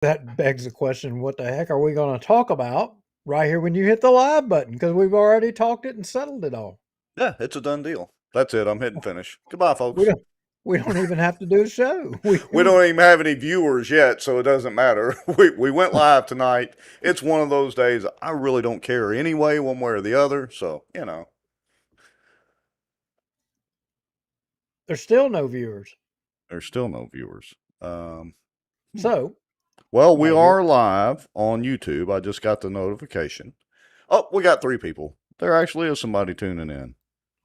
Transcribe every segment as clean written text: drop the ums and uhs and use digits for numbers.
That begs the question, what the heck are we going to talk about right here when you hit the live button? Because we've already talked it and settled it all. Yeah, it's a done deal. That's it. I'm hitting finish. Goodbye, We folks. don't we don't even have to do a show. We don't even have any viewers yet, so it doesn't matter. We went live tonight. It's one of those days I really don't care anyway, one way or the other. So, There's still no viewers. there's still no viewers. So, Well, we maybe are live on YouTube. I just got the notification. Oh, we got 3 people. There actually is somebody tuning in.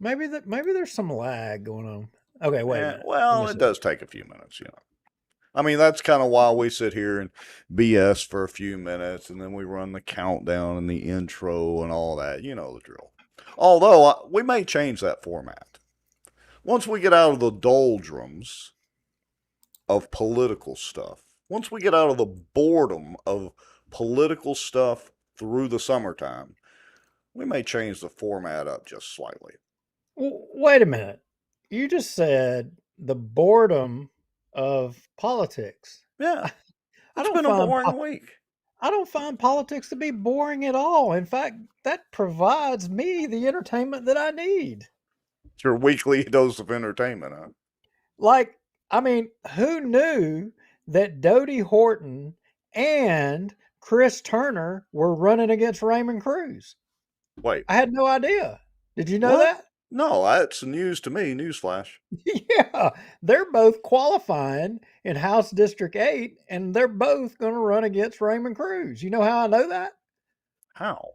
maybe there's some lag going on. Okay, wait a minute. Let Well, me it see. does take a few minutes, I mean, that's kind of why we sit here and BS for a few minutes, and then we run the countdown and the intro and all that. You know the drill. Although, we may change that format. Once we get out of the doldrums of political stuff, once we get out of the boredom of political stuff through the summertime, we may change the format up just slightly. Wait a minute. You just said the boredom of politics. Yeah, I it's don't been a find boring week. I don't find politics to be boring at all. In fact, that provides me the entertainment that I need. It's your weekly dose of entertainment, huh? Like, I mean, who knew that Dodie Horton and Chris Turner were running against Raymond Cruz? Wait, I had no idea. Did you know what? that? No, that's news to me. Newsflash. Yeah, they're both qualifying in House District 8, and they're both going to run against Raymond Cruz. You know how I know that? How?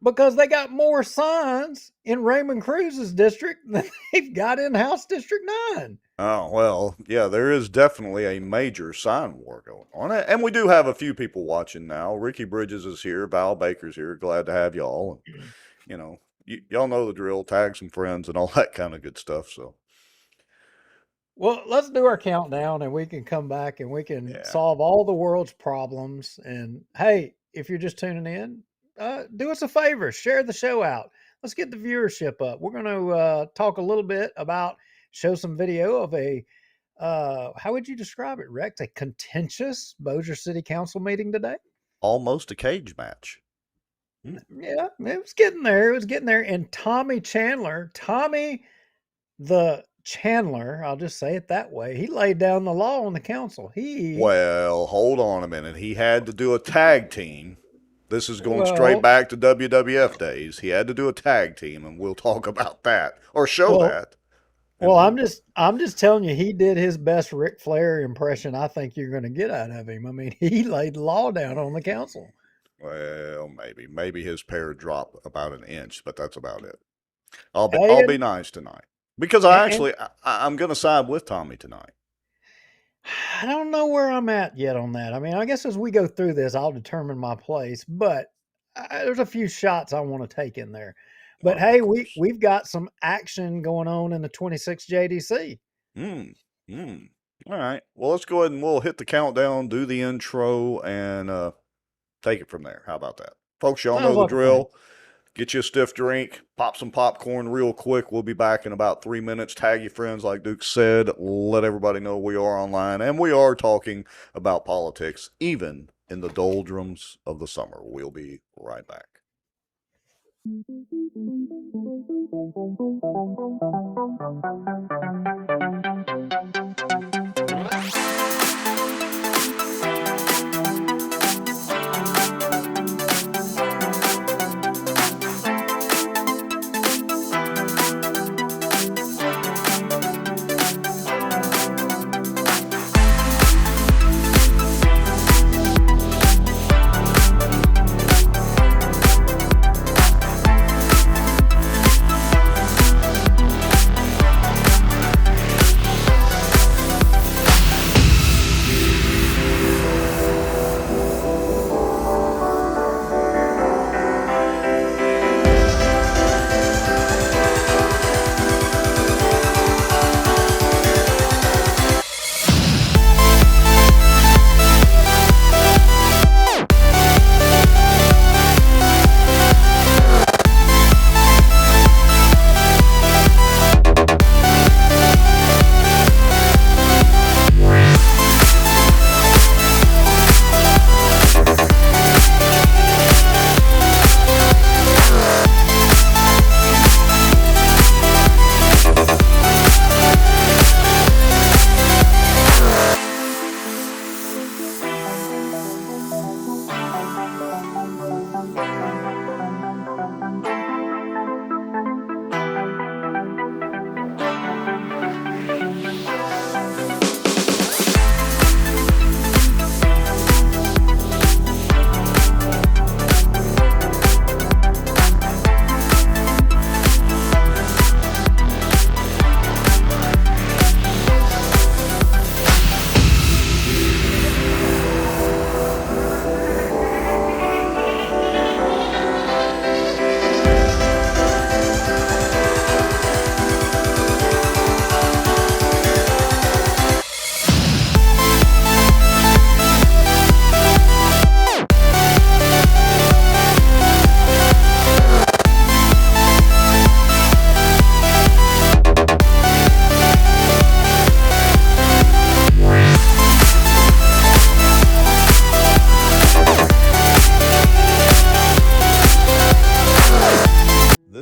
Because they got more signs in Raymond Cruz's district than they've got in House District 9. Oh, well, yeah, there is definitely a major sign war going on. And we do have a few people watching now. Ricky Bridges is here. Val Baker's here. Glad to have y'all. And, y'all know the drill. Tag some friends and all that kind of good stuff. So, Well, let's do our countdown and we can come back and we can yeah. solve all the world's problems. And hey, if you're just tuning in, do us a favor, share the show out. Let's get the viewership up. We're going to talk a little bit about, show some video of a, how would you describe it, Rex? A contentious Bossier City Council meeting today? Almost a cage match. Yeah, it was getting there. It was getting there. And Tommy the Chandler, I'll just say it that way. He laid down the law on the council. Well, hold on a minute. He had to do a tag team. This is going straight back to WWF days. He had to do a tag team, and we'll talk about that or show that. Well, I'm just telling you, he did his best Ric Flair impression I think you're going to get out of him. I mean, he laid the law down on the council. Well, maybe his pair dropped about an inch, but that's about it. I'll be nice tonight because I'm going to side with Tommy tonight. I don't know where I'm at yet on that. I mean, I guess as we go through this, I'll determine my place. But there's a few shots I want to take in there. But hey, we've got some action going on in the 26 JDC. All right. Well, let's go ahead and we'll hit the countdown, do the intro, and take it from there. How about that? Folks, y'all know the drill. Get you a stiff drink, pop some popcorn real quick. We'll be back in about 3 minutes. Tag your friends, like Duke said. Let everybody know we are online, and we are talking about politics, even in the doldrums of the summer. We'll be right back.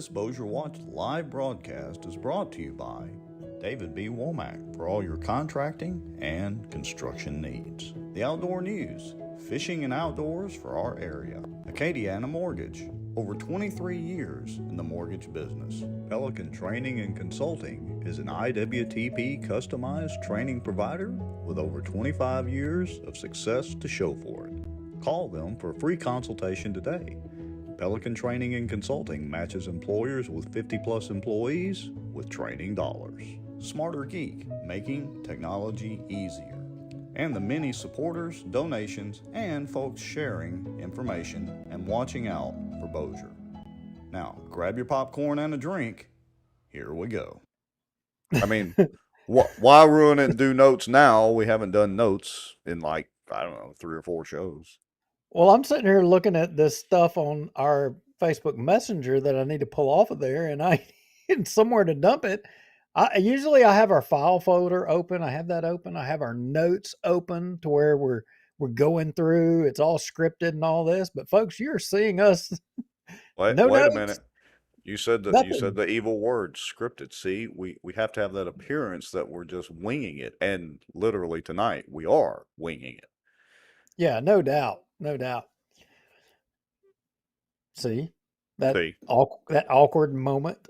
This Bossier Watch live broadcast is brought to you by David B. Womack for all your contracting and construction needs. The Outdoor News, fishing and outdoors for our area. Acadiana Mortgage, over 23 years in the mortgage business. Pelican Training and Consulting is an IWTP customized training provider with over 25 years of success to show for it. Call them for a free consultation today. Pelican Training and Consulting matches employers with 50-plus employees with training dollars. Smarter Geek, making technology easier. And the many supporters, donations, and folks sharing information and watching out for Bossier. Now, grab your popcorn and a drink. Here we go. I mean, why ruin it and do notes now? We haven't done notes in like, I don't know, 3 or 4 shows. Well, I'm sitting here looking at this stuff on our Facebook Messenger that I need to pull off of there, and I need somewhere to dump it. Usually I have our file folder open. I have that open. I have our notes open to where we're going through. It's all scripted and all this. But folks, you're seeing us Wait no a notes, minute. You said nothing. the evil word, scripted. See, we have to have that appearance that we're just winging it. And literally tonight, we are winging it. Yeah, no doubt, no doubt. See that See, that awkward moment.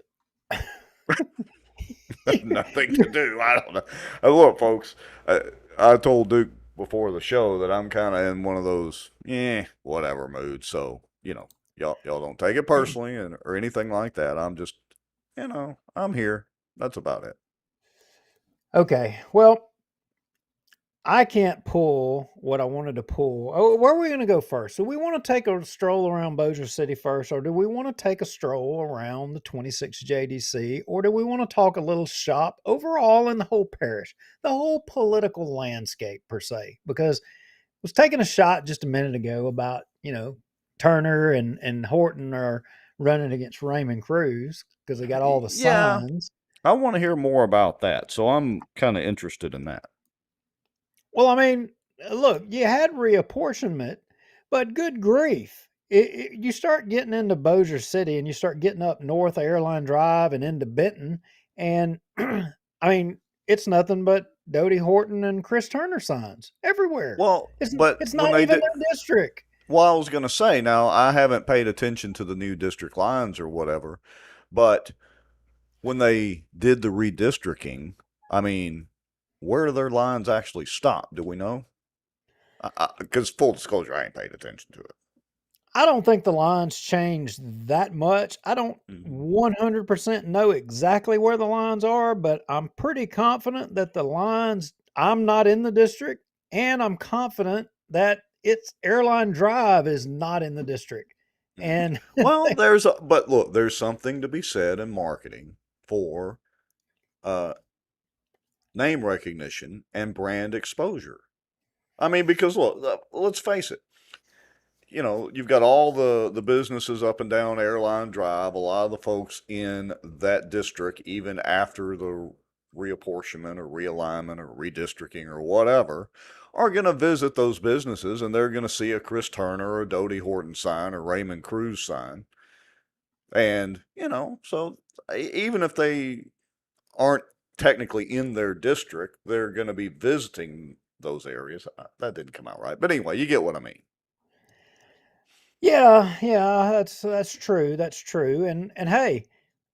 nothing to do. I don't know. Look, folks, I told Duke before the show that I'm kind of in one of those, whatever moods. So, y'all don't take it personally or anything like that. I'm just, I'm here. That's about it. Okay, well, I can't pull what I wanted to pull. Oh, where are we going to go first? Do we want to take a stroll around Bossier City first, or do we want to take a stroll around the 26 JDC, or do we want to talk a little shop overall in the whole parish, the whole political landscape per se? Because I was taking a shot just a minute ago about, Turner and Horton are running against Raymond Cruz because they got all the Yeah, signs. I want to hear more about that. So I'm kind of interested in that. Well, I mean, look, you had reapportionment, but good grief. You start getting into Bossier City and you start getting up north of Airline Drive and into Benton. And I mean, it's nothing but Dodie Horton and Chris Turner signs everywhere. Well, but It's when not they even did, their district. well, I was going to say, now I haven't paid attention to the new district lines or whatever, but when they did the redistricting, I mean, where do their lines actually stop? Do we know? Because full disclosure, I ain't paid attention to it. I don't think the lines changed that much. I don't Mm-hmm. 100% know exactly where the lines are, but I'm pretty confident that the lines, I'm not in the district, and I'm confident that it's Airline Drive is not in the district. Mm-hmm. And Well, but look, there's something to be said in marketing for uh, name recognition and brand exposure. I mean, because look, let's face it. You've got all the businesses up and down Airline Drive. A lot of the folks in that district, even after the reapportionment or realignment or redistricting or whatever, are going to visit those businesses and they're going to see a Chris Turner or a Dodie Horton sign or Raymond Cruz sign. And, so even if they aren't technically in their district, they're going to be visiting those areas. That didn't come out right. But anyway, you get what I mean. yeah, that's true. That's true. And hey,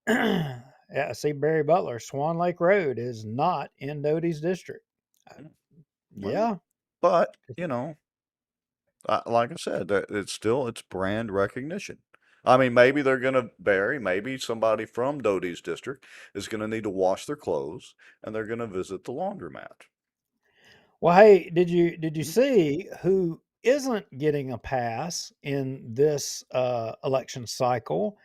yeah, I see Barry Butler, Swan Lake Road is not in Dodie's district. Uh, Well, Yeah. but, like I said, it's brand recognition. I mean, maybe they're going to maybe somebody from Dodie's district is going to need to wash their clothes and they're going to visit the laundromat. Well, hey, did you see who isn't getting a pass in this election cycle?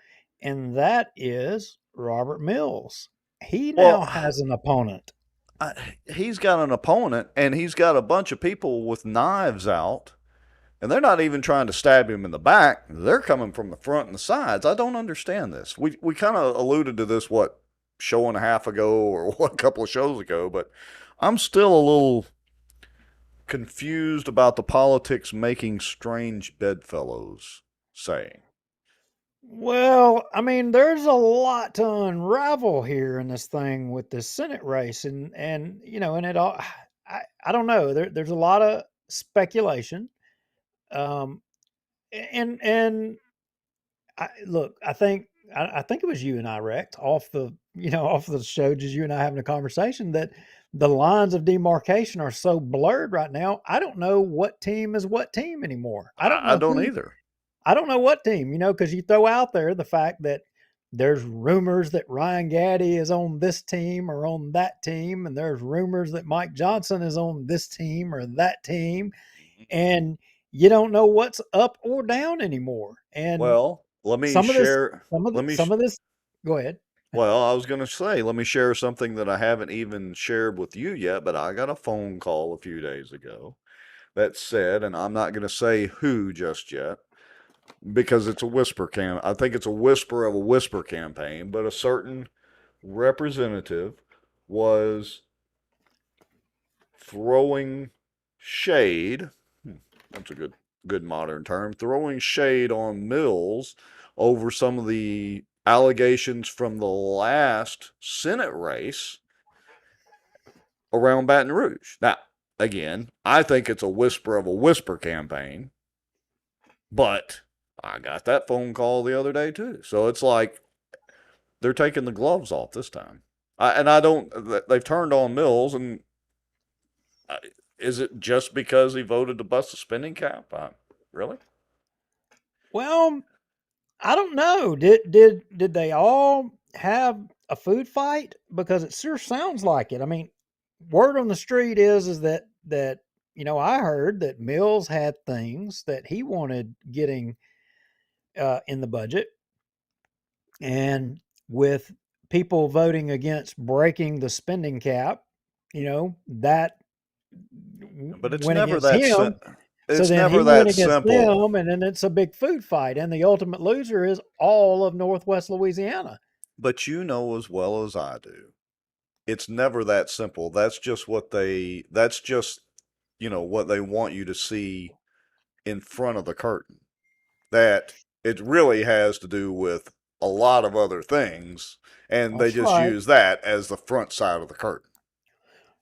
And that is Robert Mills. He Well, now has an opponent. he's got an opponent and he's got a bunch of people with knives out. And they're not even trying to stab him in the back. They're coming from the front and the sides. I don't understand this. We kind of alluded to this, show and a half ago or a couple of shows ago, but I'm still a little confused about the politics making strange bedfellows saying. Well, I mean, there's a lot to unravel here in this thing with this Senate race, and and it all. I don't know. There's a lot of speculation, um, and look, I think it was you and I wrecked off the off the show, just you and I having a conversation that the lines of demarcation are so blurred right now. I don't know what team is what team anymore. I don't either. I don't know what team, because you throw out there the fact that there's rumors that Ryan Gaddy is on this team or on that team, and there's rumors that Mike Johnson is on this team or that team, and you don't know what's up or down anymore. And Well, let me some of this, share. Let me. some of this. Go ahead. Well, I was going to say, let me share something that I haven't even shared with you yet, but I got a phone call a few days ago that said, and I'm not going to say who just yet because it's a whisper I think it's a whisper of a whisper campaign, but a certain representative was throwing shade. That's a good modern term. Throwing shade on Mills over some of the allegations from the last Senate race around Baton Rouge. Now, again, I think it's a whisper of a whisper campaign, but I got that phone call the other day too. So it's like they're taking the gloves off this time. I don't. They've turned on Mills, and is it just because he voted to bust the spending cap? Really? Well, I don't know. Did they all have a food fight? Because it sure sounds like it. I mean, word on the street is that I heard that Mills had things that he wanted getting in the budget, and with people voting against breaking the spending cap, that But it's went never against that him. So it's then never he went that against simple. them, and then it's a big food fight, and the ultimate loser is all of Northwest Louisiana. But you know as well as I do, it's never that simple. That's just, what they want you to see in front of the curtain. That it really has to do with a lot of other things, and they That's just right. use that as the front side of the curtain.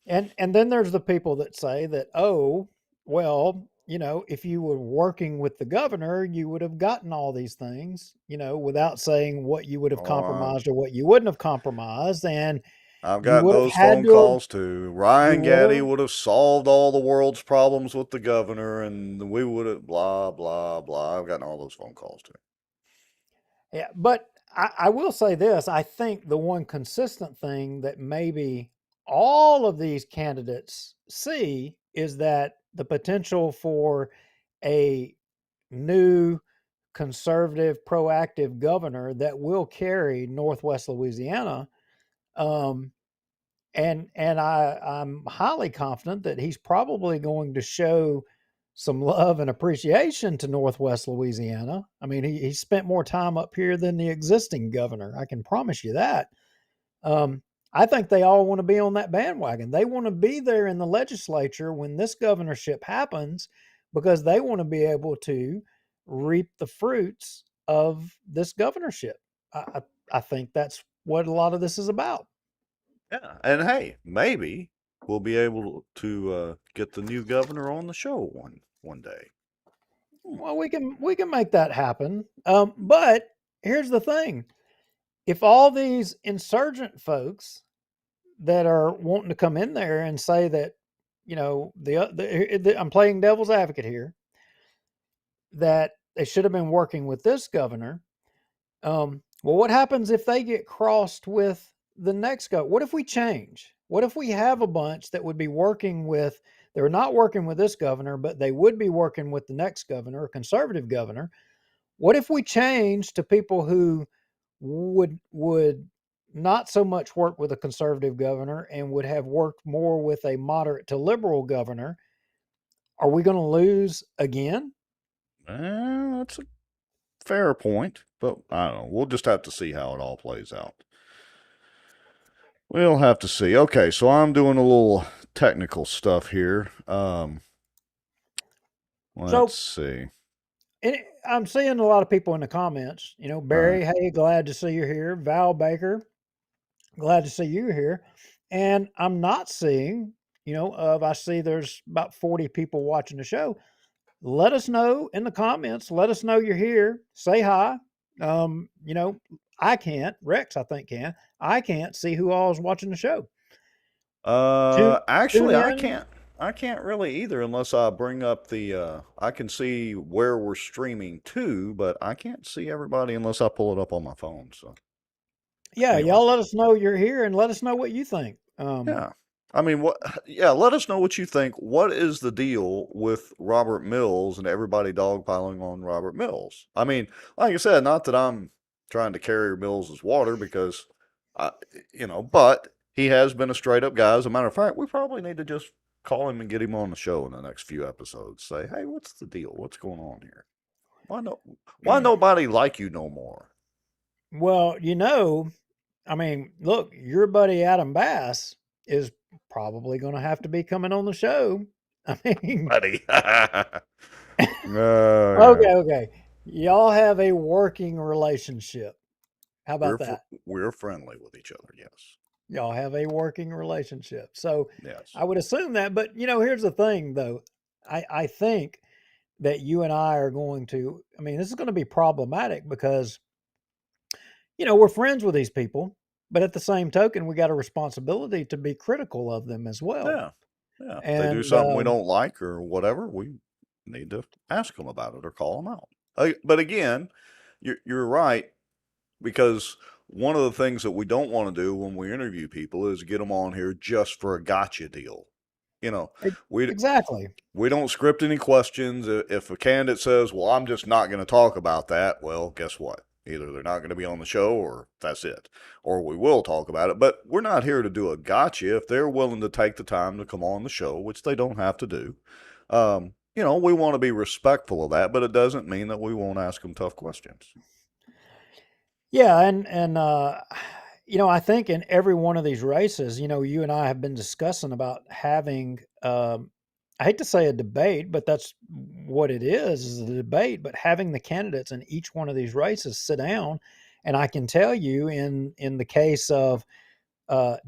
And then there's the people that say that, oh, well, if you were working with the governor, you would have gotten all these things, without saying what you would have Oh, compromised or what you wouldn't have compromised, and I've you got would have those had phone to have, calls too. you Ryan would Gaddy have. would have solved all the world's problems with the governor, and we would have blah blah blah. I've gotten all those phone calls too. Yeah, but I will say this. I think the one consistent thing that maybe all of these candidates see is that the potential for a new conservative, proactive governor that will carry Northwest Louisiana. Um, I'm highly confident that he's probably going to show some love and appreciation to Northwest Louisiana. I mean, he spent more time up here than the existing governor. I can promise you that. Um, I think they all want to be on that bandwagon. They want to be there in the legislature when this governorship happens because they want to be able to reap the fruits of this governorship. I think that's what a lot of this is about. Yeah, and hey, maybe we'll be able to get the new governor on the show one day. Hmm. Well, we can make that happen. But here's the thing: if all these insurgent folks that are wanting to come in there and say that, I'm playing devil's advocate here, that they should have been working with this governor. Well, what happens if they get crossed with the next go? What if we change? What if we have a bunch that would be working with? They're not working with this governor, but they would be working with the next governor, a conservative governor. What if we change to people who would not so much work with a conservative governor and would have worked more with a moderate to liberal governor? Are we going to lose again? That's a fair point, but I don't know. We'll just have to see how it all plays out. We'll have to see. Okay, so I'm doing a little technical stuff here. Let's So see. And I'm seeing a lot of people in the comments, All right. Barry, hey, glad to see you here. Val Baker, glad to see you here. And I'm not seeing, I see there's about 40 people watching the show. Let us know in the comments. Let us know you're here. Say hi. Um, you know, I can't. Rex, I think can. I can't see who all is watching the show. Tune tune Actually, I in. can't. I can't really either unless I bring up the. I can see where we're streaming to, but I can't see everybody unless I pull it up on my phone. So Yeah, anyway, y'all let us know you're here and let us know what you think. yeah. I mean, what? Yeah, let us know what you think. What is the deal with Robert Mills and everybody dogpiling on Robert Mills? I mean, like I said, not that I'm trying to carry Mills's water because, I, but he has been a straight up guy. As a matter of fact, we probably need to just call him and get him on the show in the next few episodes. Say, hey, what's the deal? What's going on here? Why no? Why nobody like you no more? Well, I mean, look, your buddy Adam Bass is probably going to have to be coming on the show. I mean, Buddy. Yeah. okay, okay. Y'all have a working relationship. How We're about that? we're friendly with each other. Yes. Y'all have a working relationship. So Yes. I would assume that. But, here's the thing, though. I think that you and I are going to, I mean, this is going to be problematic because, we're friends with these people. But at the same token, we got a responsibility to be critical of them as well. Yeah. Yeah. If they do And something we don't like or whatever, we need to ask them about it or call them out. But again, you're right because one of the things that we don't want to do when we interview people is get them on here just for a gotcha deal. You know, we exactly. we don't script any questions. If a candidate says, "Well, I'm just not going to talk about that," well, guess what? Either they're not going to be on the show or that's it. Or we will talk about it. But we're not here to do a gotcha. If they're willing to take the time to come on the show, which they don't have to do, we want to be respectful of that, but it doesn't mean that we won't ask them tough questions. Yeah, and I think in every one of these races, you and I have been discussing about having I hate to say a debate, but that's what it is a debate, but having the candidates in each one of these races sit down. And I can tell you in the case of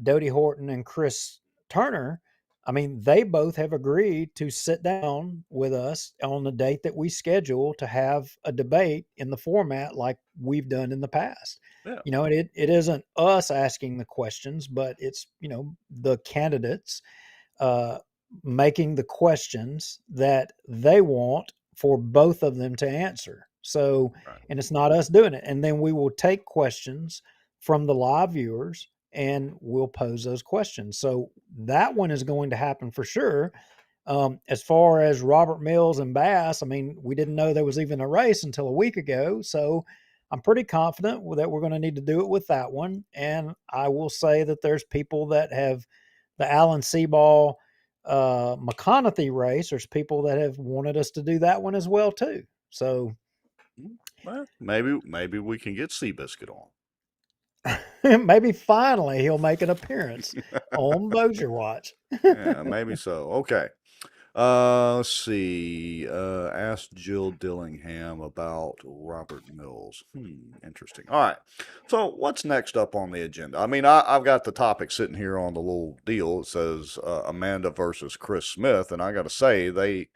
Dodie Horton and Chris Turner, I mean, they both have agreed to sit down with us on the date that we schedule to have a debate in the format like we've done in the past. Yeah. It isn't us asking the questions, but it's, the candidates uh, making the questions that they want for both of them to answer. So, Right. and it's not us doing it. And then we will take questions from the live viewers and we'll pose those questions. So that one is going to happen for sure. As far as Robert Mills and Bass, I mean, we didn't know there was even a race until a week ago. So I'm pretty confident that we're going to need to do it with that one. And I will say that there's people that have the Alan Seaball McConaughey race. There's people that have wanted us to do that one as well too. So Well, maybe we can get Seabiscuit on. maybe finally he'll make an appearance on Bossier Watch. Yeah, maybe so. Okay. Let's see. Ask Jill Dillingham about Robert Mills. Interesting. All right. So, what's next up on the agenda? I mean, I've got the topic sitting here on the little deal. It says Amanda versus Chris Smith, and I got to say they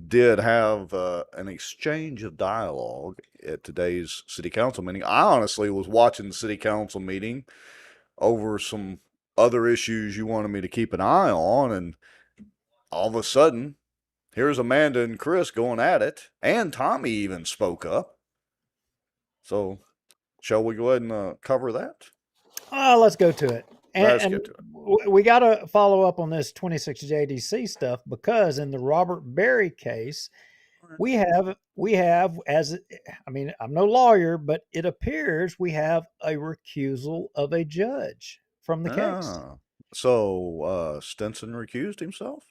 did have an exchange of dialogue at today's city council meeting. I honestly was watching the city council meeting over some other issues you wanted me to keep an eye on, and all of a sudden, here's Amanda and Chris going at it, and Tommy even spoke up. So, shall we go ahead and cover that? Let's go to it. Let's And get to it. we got to follow up on this 26 JDC stuff because in the Robert Berry case, we have as I mean, I'm no lawyer, but it appears we have a recusal of a judge from the case. Ah, so Stinson recused himself?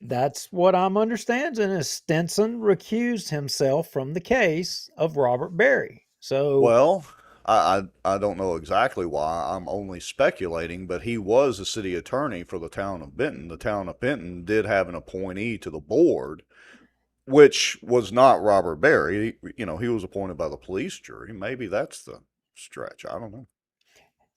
That's what I'm understanding is Stinson recused himself from the case of Robert Berry. So Well, I don't know exactly why. I'm only speculating, but he was a city attorney for the town of Benton. The town of Benton did have an appointee to the board which was not Robert Berry. He was appointed by the police jury. Maybe that's the stretch. I don't know.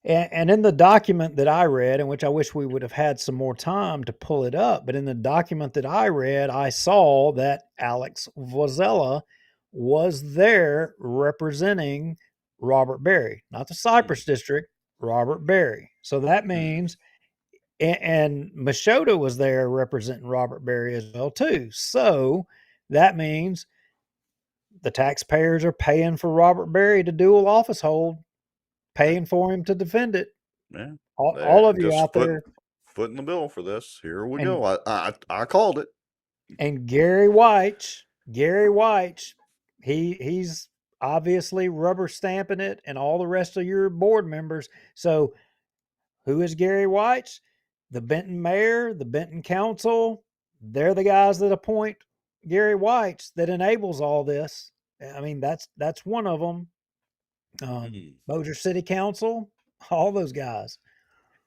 And in the document that I read, in which I wish we would have had some more time to pull it up, but in the document that I read, I saw that Alex Vozella was there representing Robert Berry, not the Cypress Hmm. District, Robert Berry. So that Hmm. means, and Machota was there representing Robert Berry as well too. So that means the taxpayers are paying for Robert Berry to dual office hold, Yeah. paying for him to defend it. Yeah. All There, of you just out there, footing the bill for this. Here we and go. I called it. Gary White, he's obviously rubber stamping it, and all the rest of your board members. So who is Gary White? The Benton mayor, the Benton council. They're the guys that appoint Gary White that enables all this. I mean, that's one of them. Hmm. Bossier City Council, all those guys.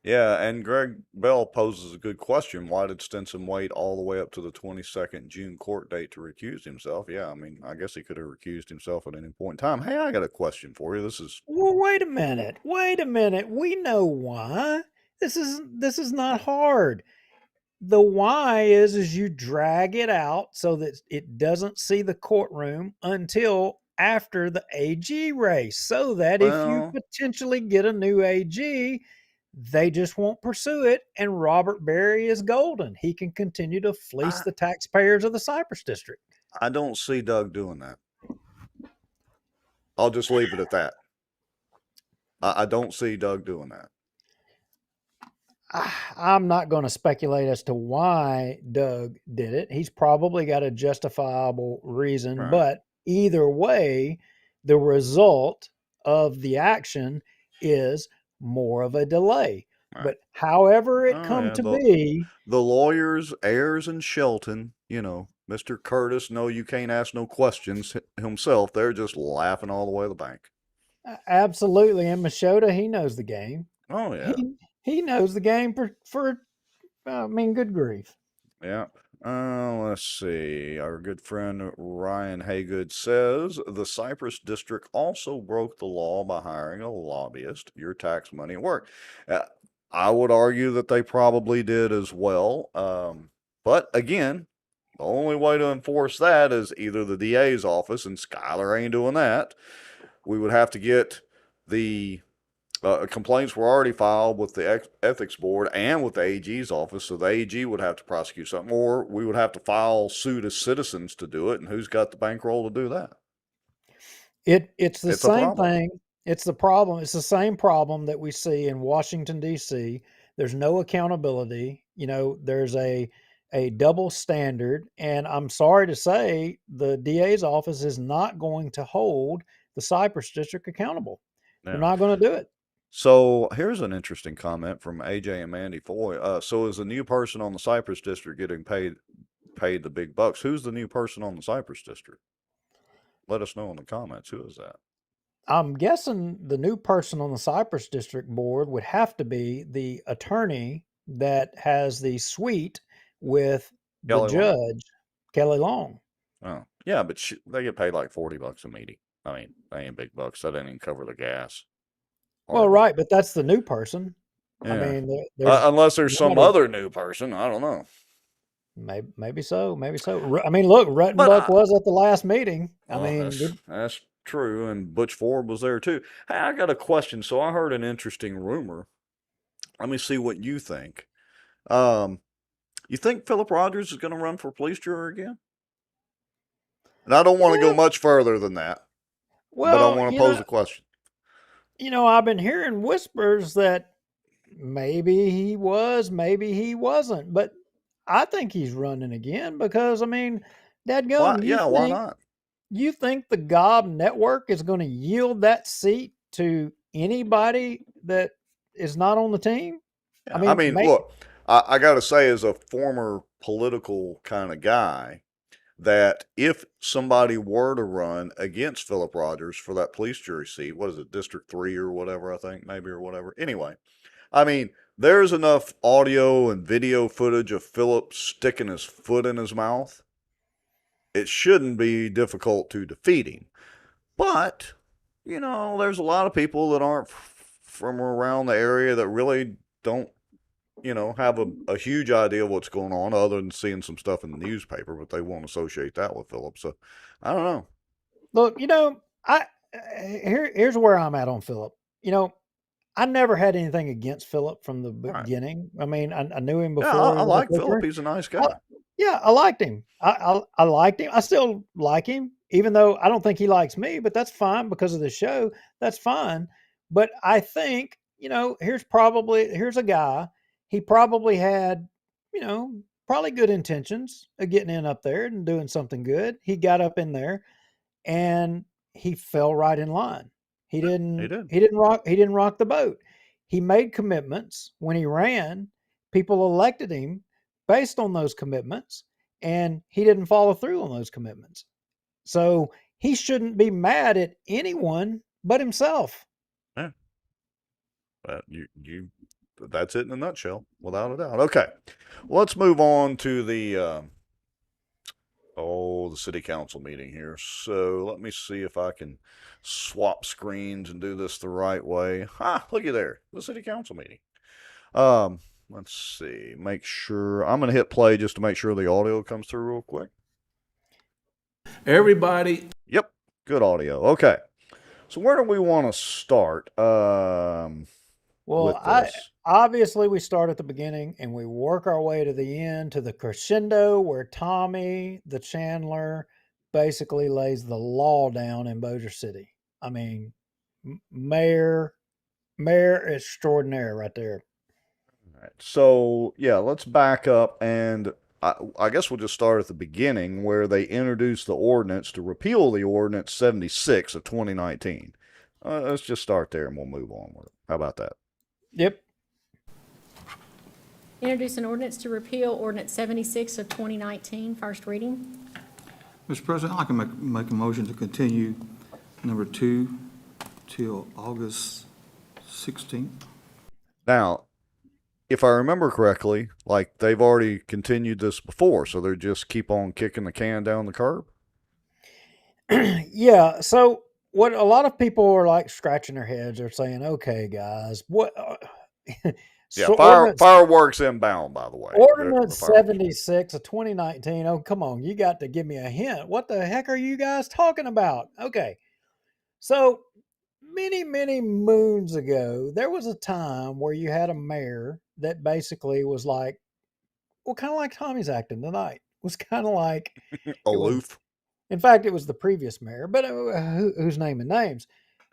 Yeah, and Greg Bell poses a good question. Why did Stinson wait all the way up to the 22nd June court date to recuse himself? Yeah, I mean, I guess he could have recused himself at any point in time. Hey, I got a question for you. This is, Well, wait a minute. Wait a minute. We know why. This is not hard. The why is you drag it out so that it doesn't see the courtroom until after the AG race, so that if you well, potentially get a new AG, they just won't pursue it, and Robert Berry is golden. He can continue to fleece I, the taxpayers of the Cypress District. I don't see Doug doing that. I'll just leave it at that. I don't see Doug doing that. I'm not going to speculate as to why Doug did it. He's probably got a justifiable reason, Right, but either way, the result of the action is more of a delay. right. But however it Oh, come yeah. to be, The lawyers, Ayers and Shelton, Mr. Curtis, no, you can't ask no questions himself. They're just laughing all the way to the bank. absolutely. And Machota, he knows the game. Oh, yeah. He knows the game for I mean, good grief. Yeah. Let's see. Our good friend Ryan Haygood says the Cypress District also broke the law by hiring a lobbyist. Your tax money at work. Uh, I would argue that they probably did as well. But again, the only way to enforce that is either the DA's office, and Skylar ain't doing that. We would have to get the complaints were already filed with the ethics board and with the AG's office, so the AG would have to prosecute something, or we would have to file suit as citizens to do it. And who's got the bankroll to do that? It's the It's a same problem. thing. It's the problem. It's the same problem that we see in Washington D.C. There's no accountability. There's a double standard, and I'm sorry to say the DA's office is not going to hold the Cypress District accountable. They're Yeah. not going to do it. So here's an interesting comment from AJ and Mandy Foy. So is the new person on the Cypress District getting paid the big bucks? Who's the new person on the Cypress District? Let us know in the comments. Who is that? I'm guessing the new person on the Cypress District Board would have to be the attorney that has the suite with the Kelly Long? judge, Kelly Long. Oh, yeah, but they get paid like $40 a meeting. I mean, they ain't big bucks. That didn't even cover the gas, Well, hardly. right, but that's the new person. I Yeah. mean, there's Unless there's some nobody. other new person, I don't know. Maybe so, maybe so. I mean, look, But Ruttenbuck was at the last meeting. I well, mean, that's true, and Butch Ford was there too. Hey, I got a question. So I heard an interesting rumor. Let me see what you think. Um, you think Philip Rogers is going to run for police juror again? And I don't want to go well, much further than that, but I well, want to pose a question. I've been hearing whispers that maybe he was, maybe he wasn't, but I think he's running again because I mean, Why? dadgum, Yeah, why not? you think the Gob network is going to yield that seat to anybody that is not on the team? I Yeah, I mean, mean, look, I got to say, as a former political kind of guy, that if somebody were to run against Philip Rogers for that police jury seat, what is it, District 3 or whatever, I think, maybe, or whatever. Anyway, I mean, there's enough audio and video footage of Philip sticking his foot in his mouth it shouldn't be difficult to defeat him. But, there's a lot of people that aren't from around the area that really don't, have a huge idea of what's going on other than seeing some stuff in the newspaper, but they won't associate that with Philip. So I don't know. Look, here's where I'm at on Philip. I never had anything against Philip from the Right. beginning. I mean, I knew him Yeah, before he I was a like Philip. pitcher. He's a nice I, guy. yeah, I liked him. I liked him. I still like him, even though I don't think he likes me. But that's fine because of the show. That's fine. But I think here's a guy. He probably had probably good intentions of getting in up there and doing something good. He got up in there and he fell right in line. He He didn't did. he didn't rock he didn't rock the boat. He made commitments when he ran. People elected him based on those commitments, and he didn't follow through on those commitments. So he shouldn't be mad at anyone but himself. Yeah. But that's it in a nutshell, without a doubt. Okay. Well, let's move on to the city council meeting here. So let me see if I can swap screens and do this the right way. Looky there, the city council meeting. Let's see. Make sure I'm gonna hit play just to make sure the audio comes through real quick. Everybody. Yep, good audio. Okay. So where do we want to start? With this? Obviously we start at the beginning and we work our way to the end to the crescendo where Tommy the Chandler basically lays the law down in Bossier City. I mean, mayor extraordinaire right there. All right. So yeah, let's back up, and I guess we'll just start at the beginning where they introduced the ordinance to repeal the ordinance 76 of 2019. Let's just start there and we'll move on with it. How about that? Yep. Introduce an ordinance to repeal ordinance 76 of 2019, first reading. Mr. President, I can make a motion to continue number 2 till August 16th. Now, if I remember correctly, like they've already continued this before, so they're just keep on kicking the can down the curb. Yeah. So what a lot of people are like scratching their heads are saying, okay, guys, what? Yeah, So fireworks inbound, by the way. Ordinance The fireworks. 76 of 2019. Oh, come on. You got to give me a hint. What the heck are you guys talking about? Okay. So many, many moons ago, there was a time where you had a mayor that basically was like, well, kind of like Tommy's acting tonight. Was kind of like, it was, Aloof. in fact, it was the previous mayor, but who's naming names?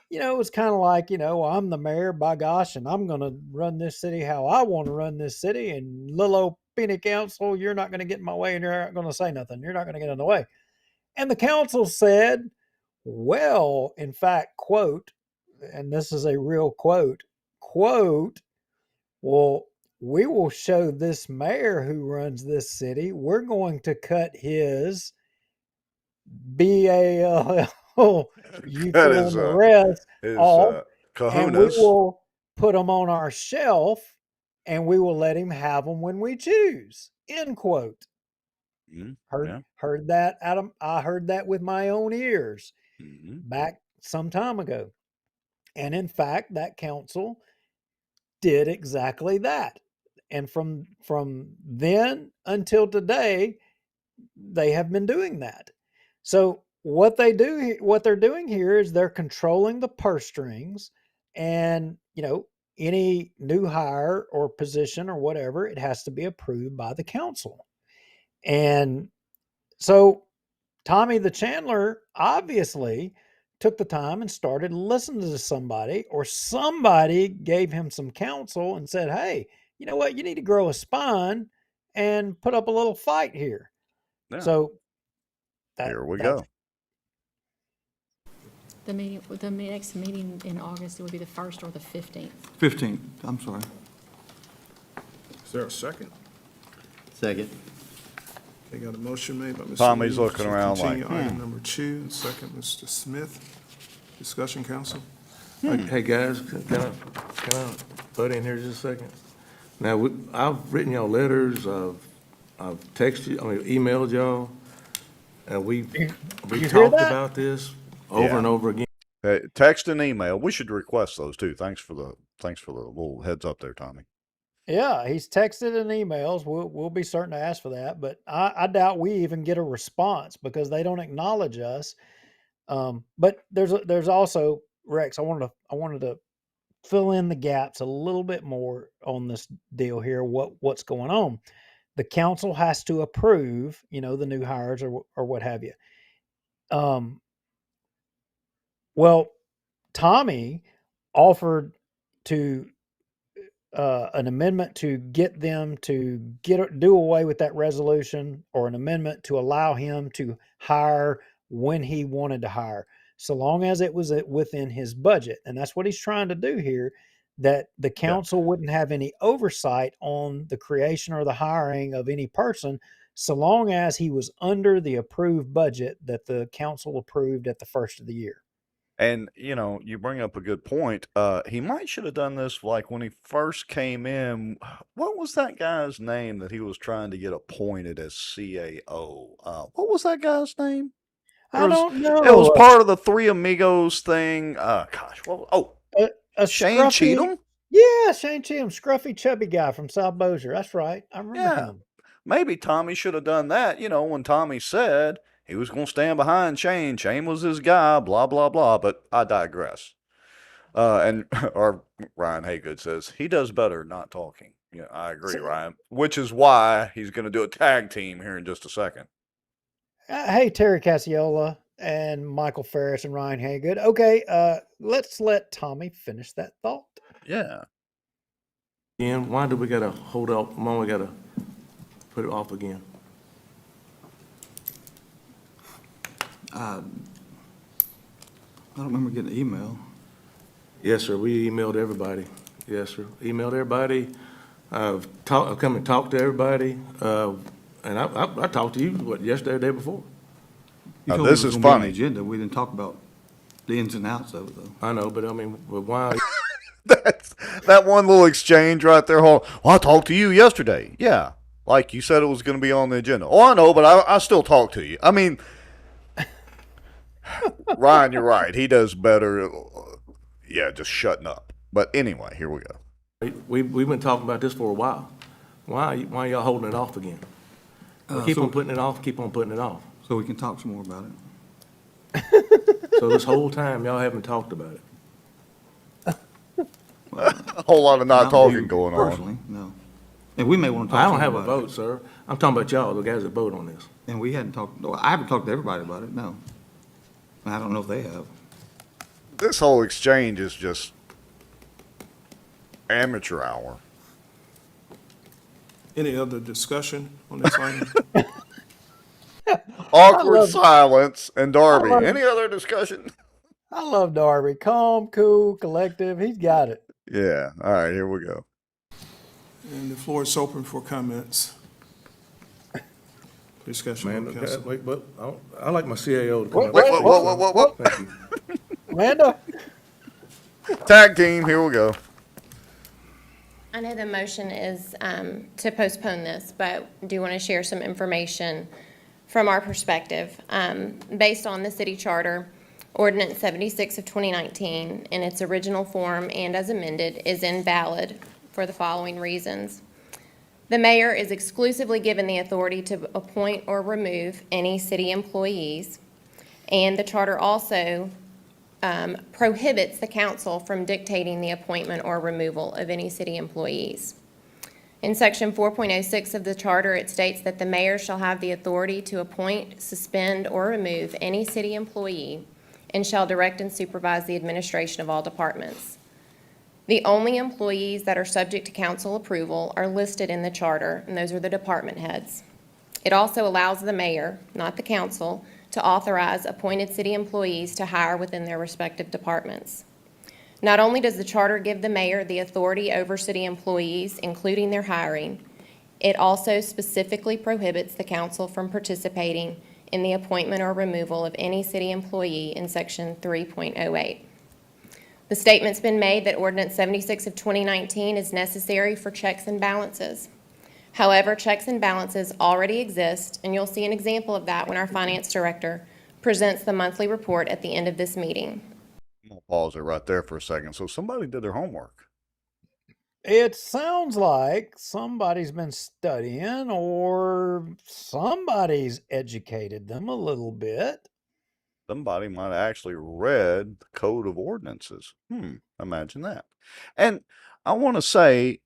It was kind of like, well, I'm the mayor, by gosh, and I'm going to run this city how I want to run this city. And little old penny council, you're not going to get in my way and you're not going to say nothing. You're not going to get in the way. And the council said, well, in fact, quote, and this is a real quote, well, we will show this mayor who runs this city, we're going to cut his BALL, you That fill is in the rest, all, and we kahunas. will put them on our shelf and we will let him have them when we choose. End quote. Heard that, Adam. I heard that with my own ears back some time ago. And in fact, that council did exactly that. And from then until today, they have been doing that. So what they're doing here is they're controlling the purse strings, and any new hire or position or whatever, it has to be approved by the council. And so Tommy the Chandler obviously took the time and started listening to somebody, or somebody gave him some counsel and said, hey, you know what? You need to grow a spine and put up a little fight here. Yeah. So Here we go. The next meeting in August, it would be the 1st or the 15th. 15th, I'm sorry. Is there a second? Second. Okay, got a motion made by Mr. Tommy's Lee looking to around continue like, item number 2, and second, Mr. Smith. Discussion, council? Hey, guys, can I butt in here just a second? Now, I've written y'all letters, I've texted you, emailed y'all. And we You hear talked that? about this over Yeah. and over again. Text and email. We should request those too. Thanks for the little heads up there, Tommy. Yeah, he's texted and emails. We'll be certain to ask for that, but I doubt we even get a response because they don't acknowledge us. But there's also Rex. I wanted to fill in the gaps a little bit more on this deal here. What's going on? The council has to approve, the new hires or what have you. Um, well, Tommy offered to an amendment to get them to do away with that resolution, or an amendment to allow him to hire when he wanted to hire, so long as it was within his budget. And that's what he's trying to do here, that the Yeah. council wouldn't have any oversight on the creation or the hiring of any person, so long as he was under the approved budget that the council approved at the first of the year. And you bring up a good point. He might should have done this like when he first came in. What was that guy's name that he was trying to get appointed as CAO? What was that guy's name? I don't It was know. part of the Three Amigos thing. Gosh, A Shane scruffy, Cheatham? yeah, Shane Cheatham, scruffy, chubby guy from South Bossier. That's right. I remember Yeah. him. Maybe Tommy should have done that, when Tommy said he was going to stand behind Shane. Shane was his guy, blah, blah, blah. But I digress. And our Ryan Haygood says he does better not talking. Yeah, I agree, Ryan. Which is why he's going to do a tag team here in just a second. Hey, Terry Cassiola and Michael Ferris and Ryan Haygood. Okay, let's let Tommy finish that thought. Yeah. Again, why do we gotta hold up? Why we gotta put it off again? I don't remember getting an email. Yes, sir, we emailed everybody. Yes, sir, emailed everybody. I've come and talked to everybody, and I talked to you, yesterday or the day before? You Now, told me this it was is gonna be on the funny. agenda. We didn't talk about the ins and outs of it, though. I know, but I mean, but why? That one little exchange right there. Well, I talked to you yesterday. Yeah. Like you said it was going to be on the agenda. Oh, I know, but I still talk to you. I mean, Ryan, you're right. He does better. Yeah, just shutting up. But anyway, here we go. We've been talking about this for a while. Why are y'all holding it off again? We keep on putting it off, keep on putting it off. So we can talk some more about it. So this whole time, y'all haven't talked about it. A whole lot of not talking going on. Personally, no. And we may want to talk I some don't have a about it. vote, sir. I'm talking about y'all, the guys that vote on this. And we hadn't talked, no, I haven't talked to everybody about it, no. And I don't know if they have. This whole exchange is just amateur hour. Any other discussion on this item? Awkward silence. And Darby, love- any other discussion? I love Darby. Calm, cool, collective. He's got it. Yeah. All right, here we go. And the floor is open for comments. Discussion Man, on council. wait, but I like my CAO to come up. Wait, Whoa. Thank you. Amanda? Tag team, here we go. I know the motion is to postpone this, but do want to share some information from our perspective. Based on the city charter, Ordinance 76 of 2019, in its original form and as amended, is invalid for the following reasons. The mayor is exclusively given the authority to appoint or remove any city employees, and the charter also prohibits the council from dictating the appointment or removal of any city employees. In section 4.06 of the charter, it states that the mayor shall have the authority to appoint, suspend, or remove any city employee and shall direct and supervise the administration of all departments. The only employees that are subject to council approval are listed in the charter, and those are the department heads. It also allows the mayor, not the council, to authorize appointed city employees to hire within their respective departments. Not only does the charter give the mayor the authority over city employees, including their hiring, it also specifically prohibits the council from participating in the appointment or removal of any city employee in section 3.08. The statement's been made that Ordinance 76 of 2019 is necessary for checks and balances. However, checks and balances already exist, and you'll see an example of that when our finance director presents the monthly report at the end of this meeting. I'm gonna pause it right there for a second. So somebody did their homework. It sounds like somebody's been studying or somebody's educated them a little bit. Somebody might have actually read the Code of Ordinances. Imagine that. And I want to say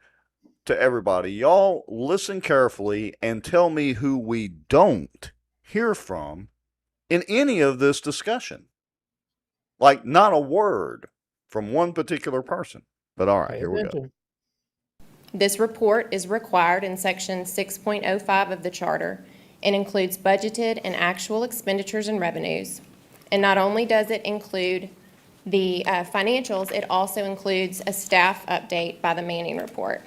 to everybody, y'all listen carefully and tell me who we don't hear from in any of this discussion. Like, not a word from one particular person. But all right, Pay here we go. attention. This report is required in Section 6.05 of the Charter and includes budgeted and actual expenditures and revenues. And not only does it include the financials, it also includes a staff update by the Manning Report.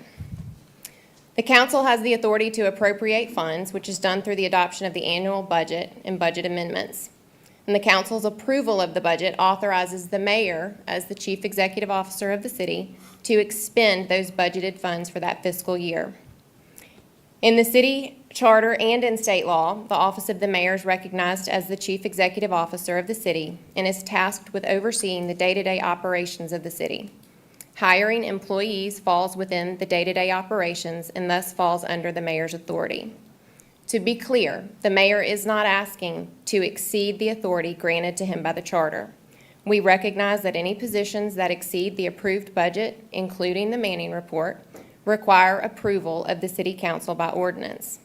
The council has the authority to appropriate funds, which is done through the adoption of the annual budget and budget amendments. And the council's approval of the budget authorizes the mayor, as the chief executive officer of the city, to expend those budgeted funds for that fiscal year. In the city charter and in state law, the office of the mayor is recognized as the chief executive officer of the city and is tasked with overseeing the day-to-day operations of the city. Hiring employees falls within the day-to-day operations and thus falls under the mayor's authority. To be clear, the mayor is not asking to exceed the authority granted to him by the charter. We recognize that any positions that exceed the approved budget, including the Manning Report, require approval of the city council by ordinance.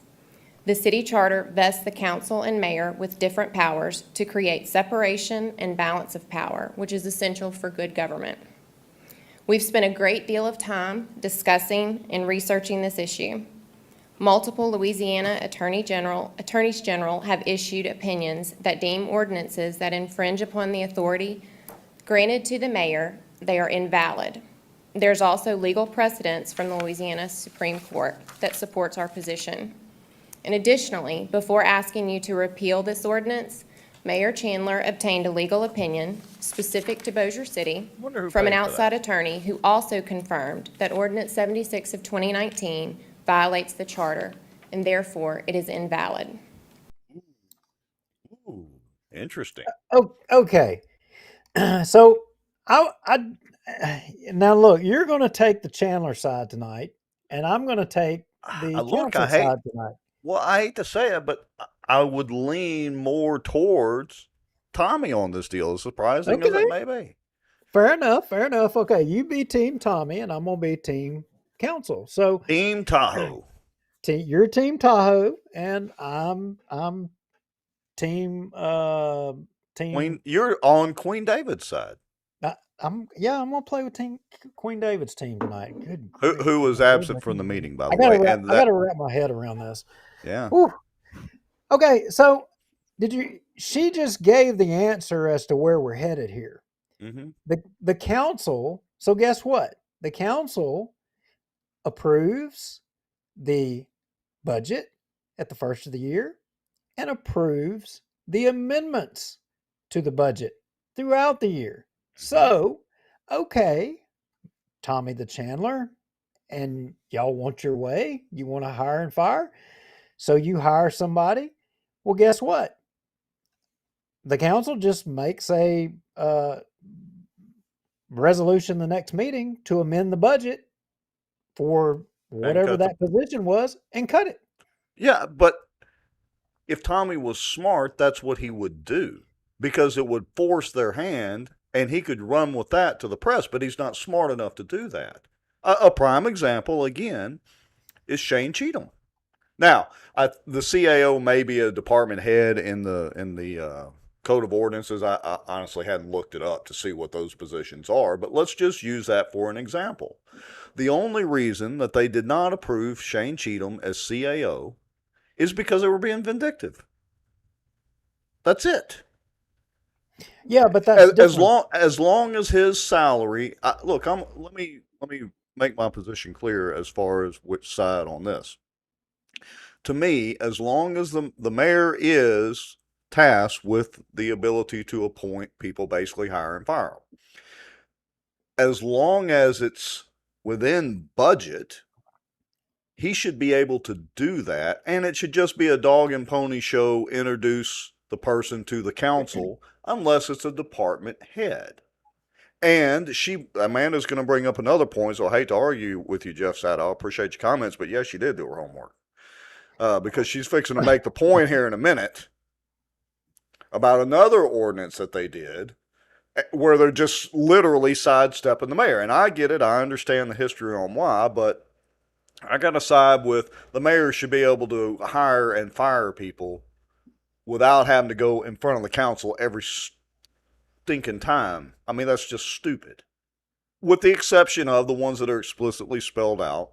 The city charter vests the council and mayor with different powers to create separation and balance of power, which is essential for good government. We've spent a great deal of time discussing and researching this issue. Multiple Louisiana attorneys general have issued opinions that deem ordinances that infringe upon the authority granted to the mayor, they are invalid. There's also legal precedents from the Louisiana Supreme Court that supports our position. And additionally, before asking you to repeal this ordinance, Mayor Chandler obtained a legal opinion specific to Bossier City from an outside attorney who also confirmed that Ordinance 76 of 2019 violates the charter, and therefore it is invalid. Ooh, interesting. Oh, okay. So now look, you're going to take the Chandler side tonight, and I'm going to take the Look, council side tonight. Well, I hate to say it, but I would lean more towards Tommy on this deal, as surprising as Okay. it may be. Fair enough. Fair enough. Okay, you be Team Tommy, and I'm gonna be Team Council. So Team Tahoe. you're Team Tahoe, and I'm Team Team. Queen, you're on Queen David's side. I'm gonna play with Team Queen David's team tonight. Good. Who was absent from the meeting, by the I gotta way. I gotta wrap my head around this. Yeah. Whew. Okay, so she just gave the answer as to where we're headed here. Mm-hmm. The council, so guess what? The council approves the budget at the first of the year and approves the amendments to the budget throughout the year. So, okay, Tommy the Chandler, and y'all want your way. You want to hire and fire. So you hire somebody. Well, guess what? The council just makes a resolution the next meeting to amend the budget for whatever that position was and cut it. Yeah, but if Tommy was smart, that's what he would do, because it would force their hand and he could run with that to the press, but he's not smart enough to do that. A prime example, again, is Shane Cheatham. Now, the CAO may be a department head in the Code of Ordinances. I honestly hadn't looked it up to see what those positions are, but let's just use that for an example. The only reason that they did not approve Shane Cheatham as CAO is because they were being vindictive. That's it. Yeah, but that's as long as his salary. Look, let me make my position clear as far as which side on this. To me, as long as the mayor is tasked with the ability to appoint people, basically hire and fire them, as long as it's within budget, he should be able to do that, and it should just be a dog and pony show, introduce the person to the council, unless it's a department head. And Amanda's going to bring up another point, so I hate to argue with you, Jeff Sadow. I appreciate your comments, but yes, she did do her homework. Because she's fixing to make the point here in a minute about another ordinance that they did where they're just literally sidestepping the mayor. And I get it. I understand the history on why, but I got to side with the mayor should be able to hire and fire people without having to go in front of the council every stinking time. I mean, that's just stupid. With the exception of the ones that are explicitly spelled out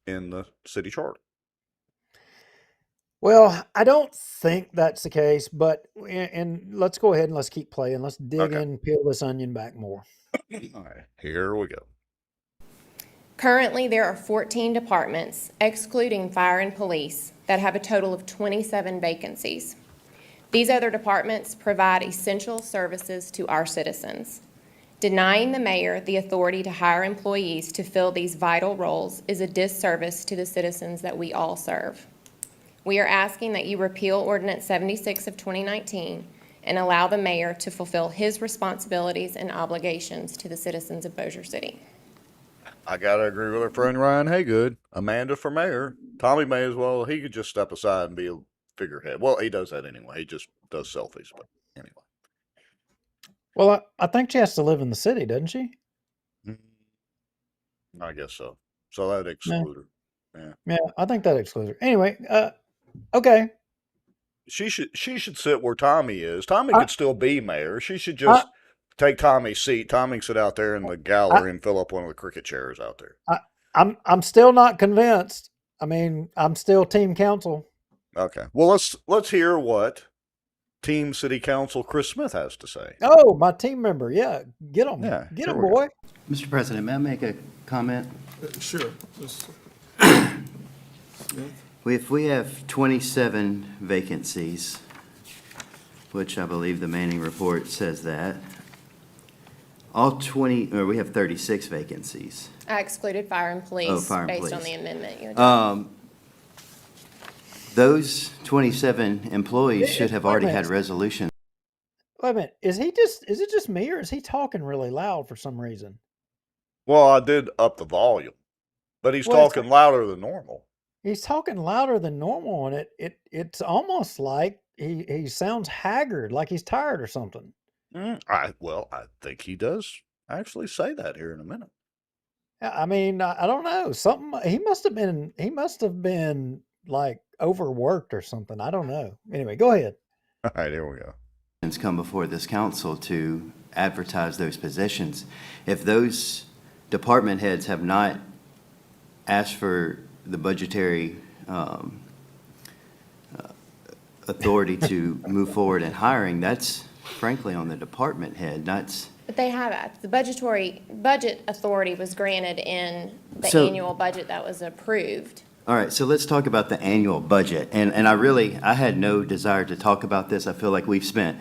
in the city charter. Well, I don't think that's the case, but and let's go ahead and let's keep playing. Let's dig in, peel this onion back more. All right, here we go. Currently, there are 14 departments, excluding fire and police, that have a total of 27 vacancies. These other departments provide essential services to our citizens. Denying the mayor the authority to hire employees to fill these vital roles is a disservice to the citizens that we all serve. We are asking that you repeal Ordinance 76 of 2019 and allow the mayor to fulfill his responsibilities and obligations to the citizens of Bossier City. I gotta agree with our friend Ryan Haygood. Amanda for mayor. Tommy may as well. He could just step aside and be a figurehead. Well, he does that anyway. He just does selfies. But anyway, Well, I think she has to live in the city, doesn't she? I guess so. So that'd exclude her. Yeah, I think that excludes her. Anyway, okay. She should sit where Tommy is. Tommy could still be mayor. She should just take Tommy's seat. Tommy can sit out there in the gallery and fill up one of the cricket chairs out there. I'm still not convinced. I mean, I'm still team council. Okay. Well, let's hear what Team City Council Chris Smith has to say. Oh, my team member. Yeah, get him. Yeah, Get here him, we go. boy. Mr. President, may I make a comment? Sure. Mr. Smith? If we have 27 vacancies, which I believe the Manning report says that, we have 36 vacancies. I excluded fire and police fire and based on police. the amendment you had done. Those 27 employees should have Wait a already minute. had resolutions. Wait a minute. Is it just me or is he talking really loud for some reason? Well, I did up the volume, but he's Well, talking louder than normal. He's talking louder than normal, and it's almost like he sounds haggard, like he's tired or something. I think he does actually say that here in a minute. I mean, I don't know. He must have been like overworked or something. I don't know. Anyway, go ahead. All right, here we go. Come before this council to advertise those positions. If those department heads have not asked for the budgetary authority to move forward in hiring, that's frankly on the department head. But they have, the budget authority was granted in the So- annual budget that was approved. All right, so let's talk about the annual budget. And I had no desire to talk about this. I feel like we've spent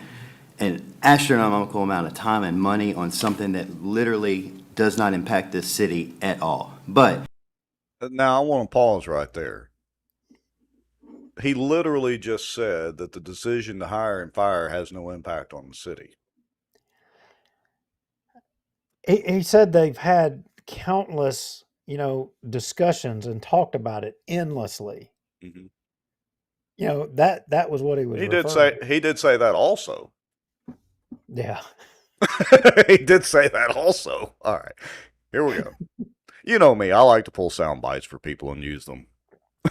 an astronomical amount of time and money on something that literally does not impact this city at all. But Now, I want to pause right there. He literally just said that the decision to hire and fire has no impact on the city. He said they've had countless, discussions and talked about it endlessly. Mhm. That was what he was. He referring to. did say that also. Yeah. He did say that also. All right, here we go. You know me, I like to pull sound bites for people and use them.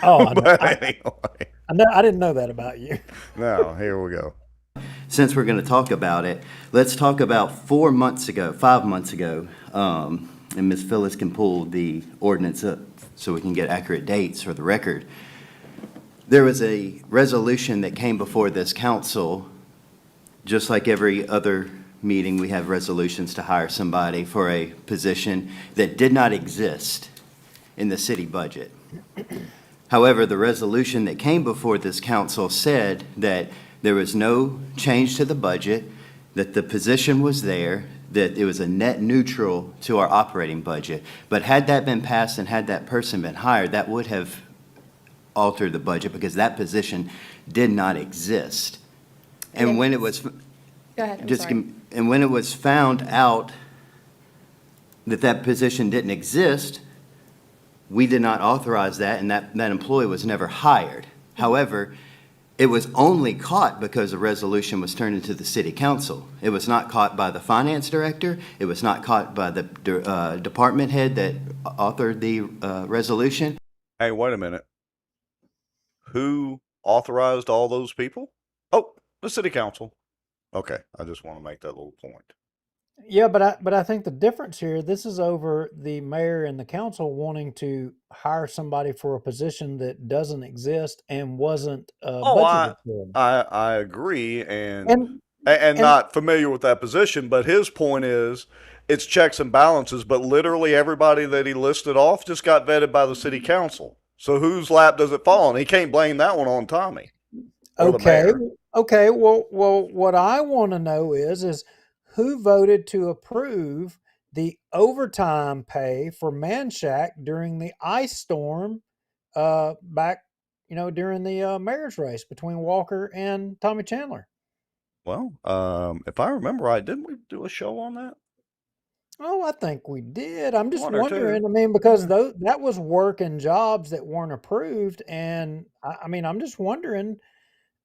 Oh, I know. But anyway, I didn't know that about you. now here we go. since we're going to talk about it, let's talk about 5 months ago, and Ms. Phyllis can pull the ordinance up so we can get accurate dates for the record. There was a resolution that came before this council. Just like every other meeting, we have resolutions to hire somebody for a position that did not exist in the city budget. However, the resolution that came before this council said that there was no change to the budget, that the position was there, that it was a net neutral to our operating budget. But had that been passed and had that person been hired, that would have altered the budget because that position did not exist. And when it was, Go ahead, I'm just, sorry. and when it was found out that that position didn't exist, we did not authorize that, and that employee was never hired. However, it was only caught because a resolution was turned into the city council. It was not caught by the finance director. It was not caught by the department head that authored the resolution. Hey, wait a minute. Who authorized all those people? Oh, the city council. Okay, I just want to make that little point. Yeah, but I think the difference here, this is over the mayor and the council wanting to hire somebody for a position that doesn't exist and wasn't Oh, budgeted for. I agree, and And and and not familiar with that position, but his point is it's checks and balances, but literally everybody that he listed off just got vetted by the city council. So whose lap does it fall on? He can't blame that one on Tommy or the okay, mayor. okay. Well, what I want to know is who voted to approve the overtime pay for Manchac during the ice storm, back, during the mayor's race between Walker and Tommy Chandler. Well, if I remember right, didn't we do a show on that? Oh, I think we did. I'm just One or wondering. two. I mean, because that was work and jobs that weren't approved, and I mean, I'm just wondering.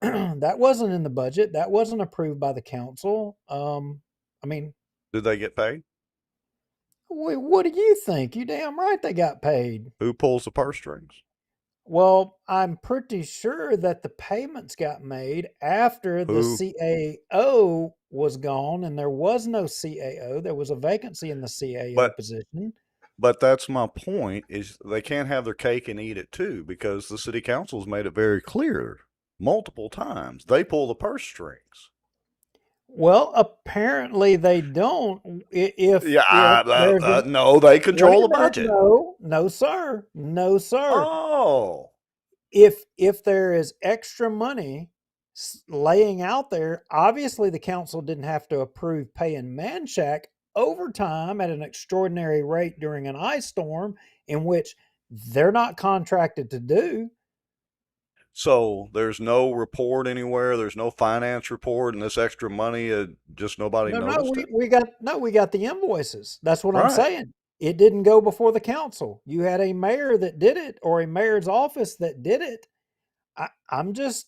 That wasn't in the budget. That wasn't approved by the council. I mean, Did they get paid? what do you think? You damn right they got paid. Who pulls the purse strings? Well, I'm pretty sure that the payments got made after the Who? CAO was gone, and there was no CAO. There was a vacancy in the CAO But position. but that's my point, is they can't have their cake and eat it too, because the city council's made it very clear multiple times. They pull the purse strings. Well, apparently they don't. Yeah, If there's a no, they control the wait a minute, budget. no, sir, no, sir. Oh, If there is extra money laying out there, obviously the council didn't have to approve paying Manchac overtime at an extraordinary rate during an ice storm, in which they're not contracted to do. so there's no report anywhere. There's no finance report, and this extra money, just nobody No, noticed it. we got the invoices. That's what I'm Right. saying. It didn't go before the council. You had a mayor that did it, or a mayor's office that did it. I'm just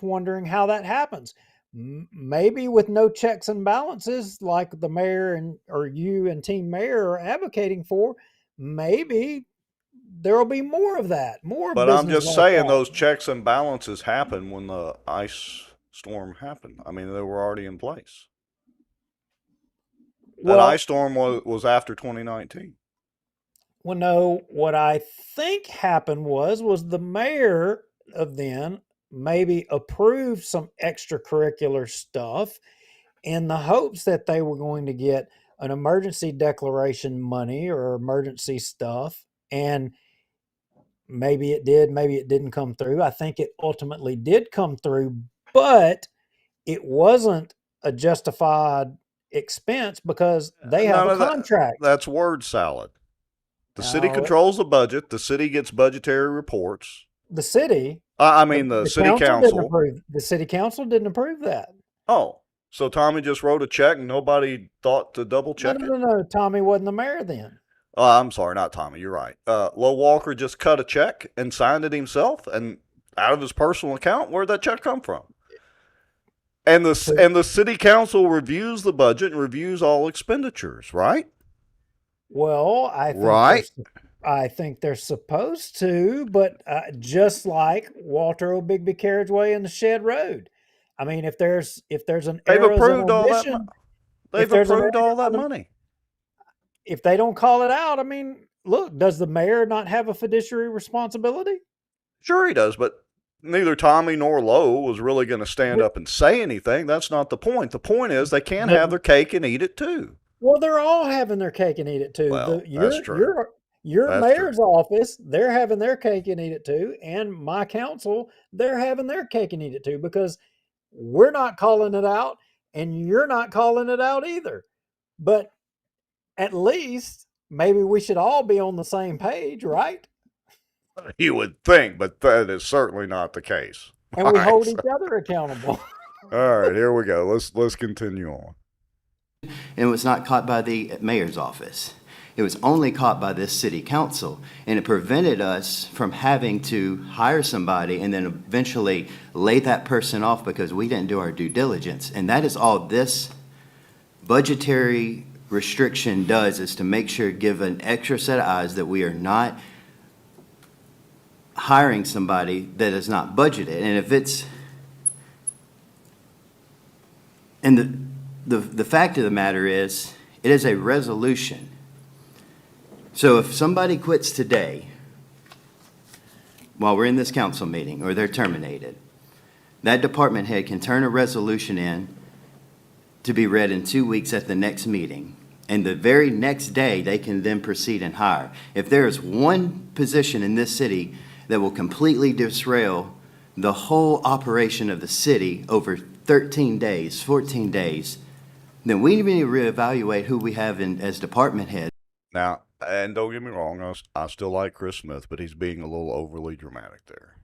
wondering how that happens. Maybe with no checks and balances, like the mayor and or you and team mayor are advocating for, maybe there will be more of that, more But I'm business just like saying that. those checks and balances happened when the ice storm happened. I mean, they were already in place. That Well, ice storm was after 2019. well, no. What I think happened was the mayor of then maybe approved some extracurricular stuff in the hopes that they were going to get an emergency declaration money or emergency stuff. And maybe it did, maybe it didn't come through. I think it ultimately did come through, but it wasn't a justified expense because they have None a of that. contract. That's word salad. The city No, controls the budget. The city gets budgetary reports. the city, I mean, the city council didn't council. approve. The city council didn't approve that. Oh, so Tommy just wrote a check and nobody thought to double No, check no, it? no, no. Tommy wasn't the mayor then. Oh, I'm sorry, not Tommy. You're right. Low Walker just cut a check and signed it himself, and out of his personal account. Where'd that check come from? And the city council reviews the budget and reviews all expenditures, right? Well, Right. I think they're supposed to, but just like Walter O'Bigby Carriageway and the Shed Road. I mean, if there's an They've arrows of approved all that. omission, They've if there's an approved all that arrows of- money. if they don't call it out, I mean, look, does the mayor not have a fiduciary responsibility? Sure, he does, but neither Tommy nor Lowe was really going to stand up and say anything. That's not the point. The point is they can't have their cake and eat it too. Well, they're all having their cake and eat it too. Well, that's true. Your That's mayor's office, they're having their cake and eat it too, and my council, they're having their cake and eat it too, because we're not calling it out, and you're not calling it out either. but at least maybe we should all be on the same page, right? You would think, but that is certainly not the case. And All we right, hold so- each other accountable. all right, here we go. Let's continue on. And it was not caught by the mayor's office. It was only caught by this city council, and it prevented us from having to hire somebody and then eventually lay that person off because we didn't do our due diligence. And that is all this budgetary restriction does, is to make sure, give an extra set of eyes that we are not hiring somebody that is not budgeted. And if it's, and the fact of the matter is, it is a resolution. So if somebody quits today, while we're in this council meeting, or they're terminated, that department head can turn a resolution in to be read in 2 weeks at the next meeting. And the very next day, they can then proceed and hire. If there is one position in this city that will completely disrail the whole operation of the city over 13 days, 14 days, then we need to reevaluate who we have in as department heads. Now, and don't get me wrong, I still like Chris Smith, but he's being a little overly dramatic there.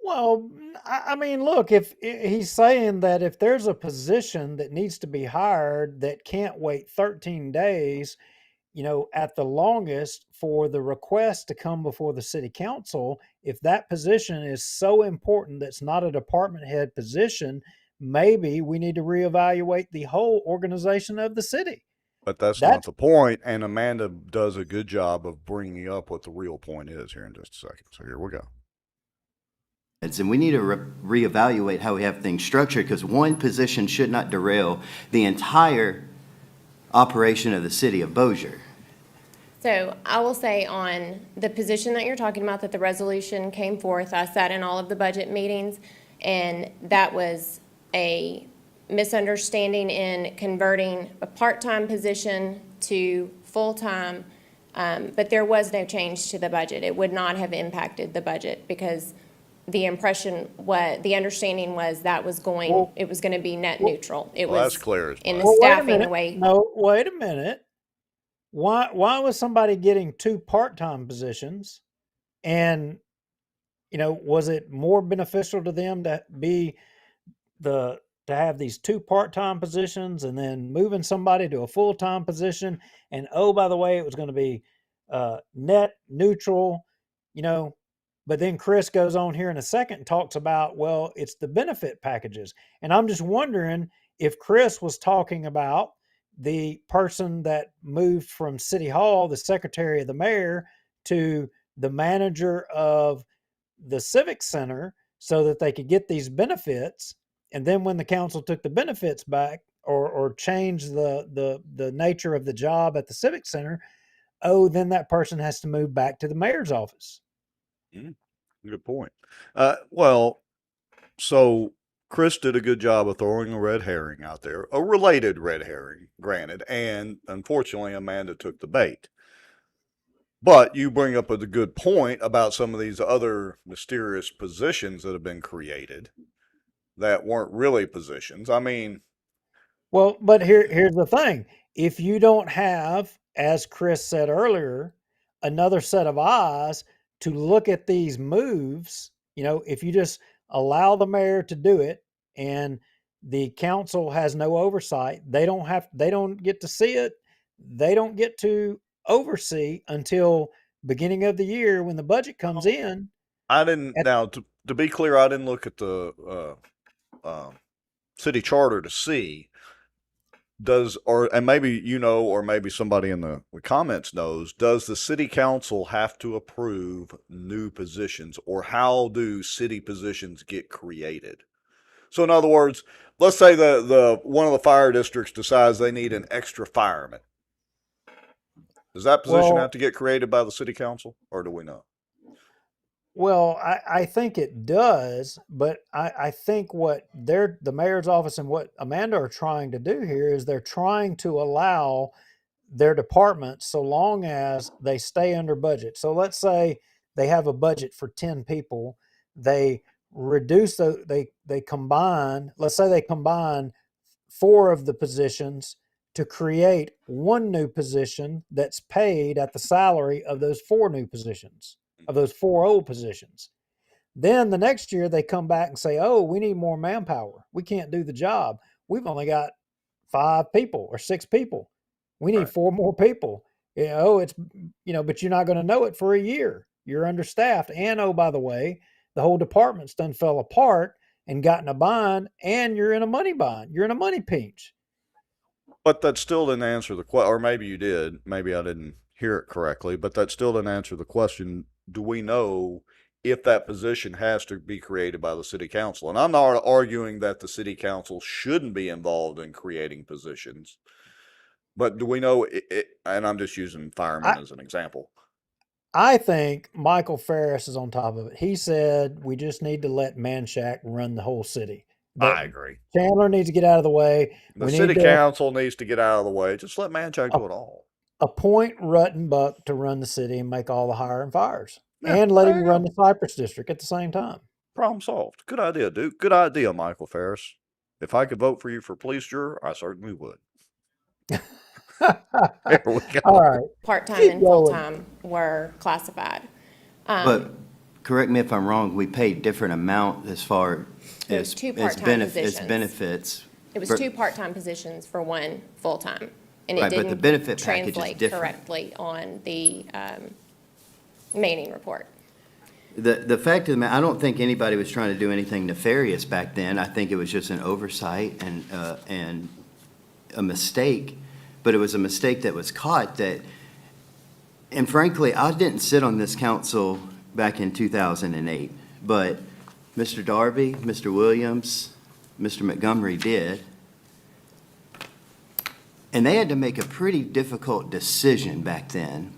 Well, I mean, look, if he's saying that if there's a position that needs to be hired that can't wait 13 days, at the longest for the request to come before the city council, if that position is so important that's not a department head position, maybe we need to reevaluate the whole organization of the city. But that's not That's the point, and Amanda does a good job of bringing up what the real point is here in just a second. So here we go. And we need to reevaluate how we have things structured, because one position should not derail the entire operation of the city of Bossier. So I will say on the position that you're talking about, that the resolution came forth, I sat in all of the budget meetings, and that was a misunderstanding in converting a part-time position to full-time, but there was no change to the budget. It would not have impacted the budget, because the understanding was that was it was going to be net neutral. It Well, was that's clear as in mud. the Well, wait a staffing minute. way. No, wait a minute. Why was somebody getting two part-time positions? And, was it more beneficial to them to be to have these two part-time positions and then moving somebody to a full-time position? And oh, by the way, it was going to be net neutral, but then Chris goes on here in a second and talks about, well, it's the benefit packages. And I'm just wondering if Chris was talking about the person that moved from City Hall, the secretary of the mayor, to the manager of the Civic Center so that they could get these benefits. And then when the council took the benefits back or changed the nature of the job at the Civic Center, then that person has to move back to the mayor's office. Good point. Well, so Chris did a good job of throwing a red herring out there, a related red herring, granted, and unfortunately Amanda took the bait. But you bring up a good point about some of these other mysterious positions that have been created that weren't really positions. I mean, Well, but here's the thing. If you don't have, as Chris said earlier, another set of eyes to look at these moves, if you just allow the mayor to do it and the council has no oversight, they don't get to see it. They don't get to oversee until beginning of the year when the budget comes in. I didn't, At, now to be clear, I didn't look at the city charter to see and maybe or maybe somebody in the comments knows, does the city council have to approve new positions, or how do city positions get created? So in other words, let's say the one of the fire districts decides they need an extra fireman. Does that position have to get created by the city council, or do we know? Well, I think it does, but I think what the mayor's office and what Amanda are trying to do here is they're trying to allow their department, so long as they stay under budget. So let's say they have a budget for 10 people, they reduce they combine, let's say they combine 4 of the positions to create one new position that's paid at the salary of those 4 new positions, of those 4 old positions. Then the next year they come back and say, oh, we need more manpower. We can't do the job. We've only got 5 people or 6 people. We need Right. 4 more people. It's, but you're not going to know it for a year. You're understaffed. And oh, by the way, the whole department's done fell apart and got in a bind, and you're in a money bind. You're in a money pinch. But that still didn't answer the question, or maybe you did. Maybe I didn't hear it correctly, but that still didn't answer the question. Do we know if that position has to be created by the city council? And I'm not arguing that the city council shouldn't be involved in creating positions, but do we know it, and I'm just using firemen as an example. I think Michael Ferris is on top of it. He said we just need to let Manshak run the whole city. I agree. Chandler needs to get out of the way. The We city need to council needs to get out of the way. Just let Manchak do it all. appoint Ruttenbuck to run the city and make all the hire and fires. Yeah, And let there him you run go. the Cypress District at the same time. Problem solved. Good idea, Duke. Good idea, Michael Ferris. If I could vote for you for police juror, I certainly would. There we go. All right. Part-time Keep and going. full-time were classified. But correct me if I'm wrong, we paid different amount as far It was as, 2 as part-time as positions. benefits. It was ver- 2 part-time positions for 1 full-time. And it Right, but the didn't benefit package is translate different. correctly on the Manning report. The fact of the matter, I don't think anybody was trying to do anything nefarious back then. I think it was just an oversight and a mistake. But it was a mistake that was caught and frankly, I didn't sit on this council back in 2008. But Mr. Darby, Mr. Williams, Mr. Montgomery did. And they had to make a pretty difficult decision back then.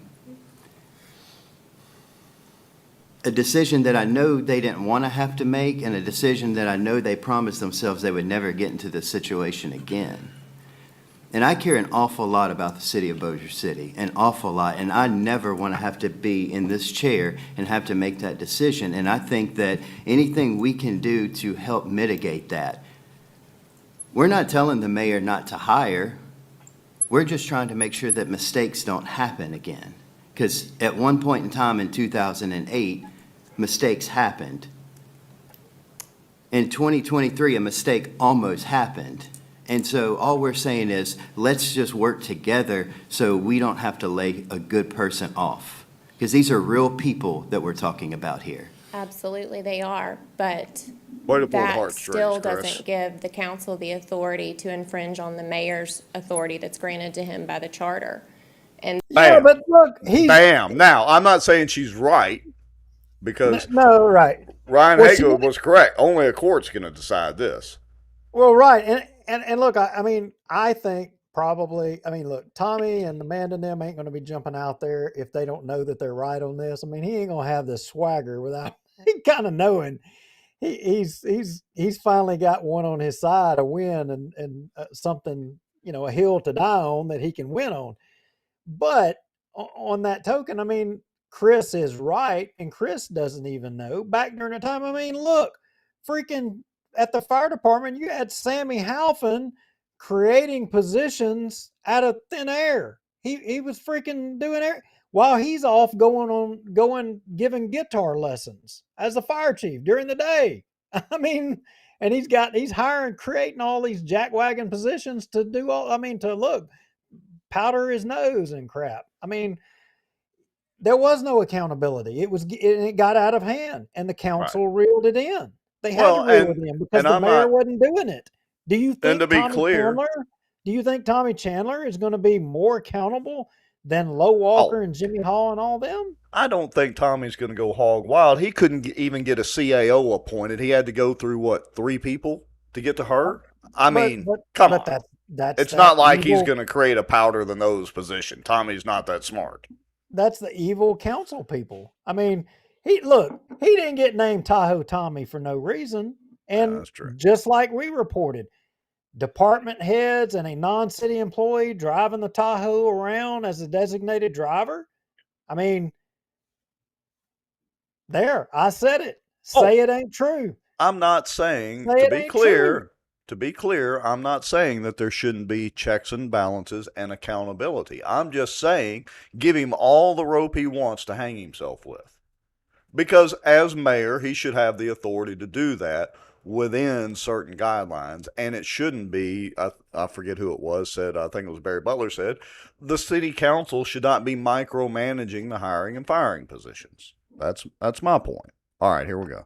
A decision that I know they didn't want to have to make, and a decision that I know they promised themselves they would never get into this situation again. And I care an awful lot about the city of Bossier City, an awful lot, and I never want to have to be in this chair and have to make that decision. And I think that anything we can do to help mitigate that, we're not telling the mayor not to hire. We're just trying to make sure that mistakes don't happen again. Because at one point in time in 2008, mistakes happened. In 2023, a mistake almost happened. And so all we're saying is, let's just work together so we don't have to lay a good person off. Because these are real people that we're talking about here. Absolutely, they are, but Way to pull the that heartstrings, still Chris. doesn't give the council the authority to infringe on the mayor's authority that's granted to him by the charter. And Yeah, Bam. but look, he's Bam. Now, I'm not saying she's right, because no right. Ryan Well, Hagel was correct. Only a court's going to decide this. Well, right, and look, I mean, I think probably, I mean, look, Tommy and Amanda and them ain't going to be jumping out there if they don't know that they're right on this. I mean, he ain't going to have this swagger without he kind of knowing he's finally got one on his side, a win and something, a hill to die on that he can win on. But on that token, I mean, Chris is right, and Chris doesn't even know. Back during the time, I mean, look, freaking at the fire department, you had Sammy Halfin creating positions out of thin air. He was freaking doing it while he's off giving guitar lessons as the fire chief during the day. I mean, and he's hiring, creating all these jackwagon positions to do all. I mean, to look, powder his nose and crap. I mean, there was no accountability. It got out of hand, and the council reeled it in. They had to reel it in because the mayor wasn't doing it. Do you think to be clear, Do you think Tommy Chandler is going to be more accountable than Low Walker and Jimmy Hall and all them? I don't think Tommy's going to go hog wild. He couldn't even get a CAO appointed. He had to go through 3 people to get to her. I mean, come on. It's not like he's going to create a powder the nose position. Tommy's not that smart. That's the evil council people. I mean, he didn't get named Tahoe Tommy for no reason. And that's true. Just like we reported, department heads and a non-city employee driving the Tahoe around as a designated driver. I mean, I said it. Say it ain't true. I'm not saying, Say to be clear, to be clear, I'm not saying that there shouldn't be checks and balances and accountability. I'm just saying give him all the rope he wants to hang himself with. Because as mayor, he should have the authority to do that within certain guidelines. And it shouldn't be, I forget who it was, said, I think it was Barry Butler said, the city council should not be micromanaging the hiring and firing positions. That's my point. All right, here we go.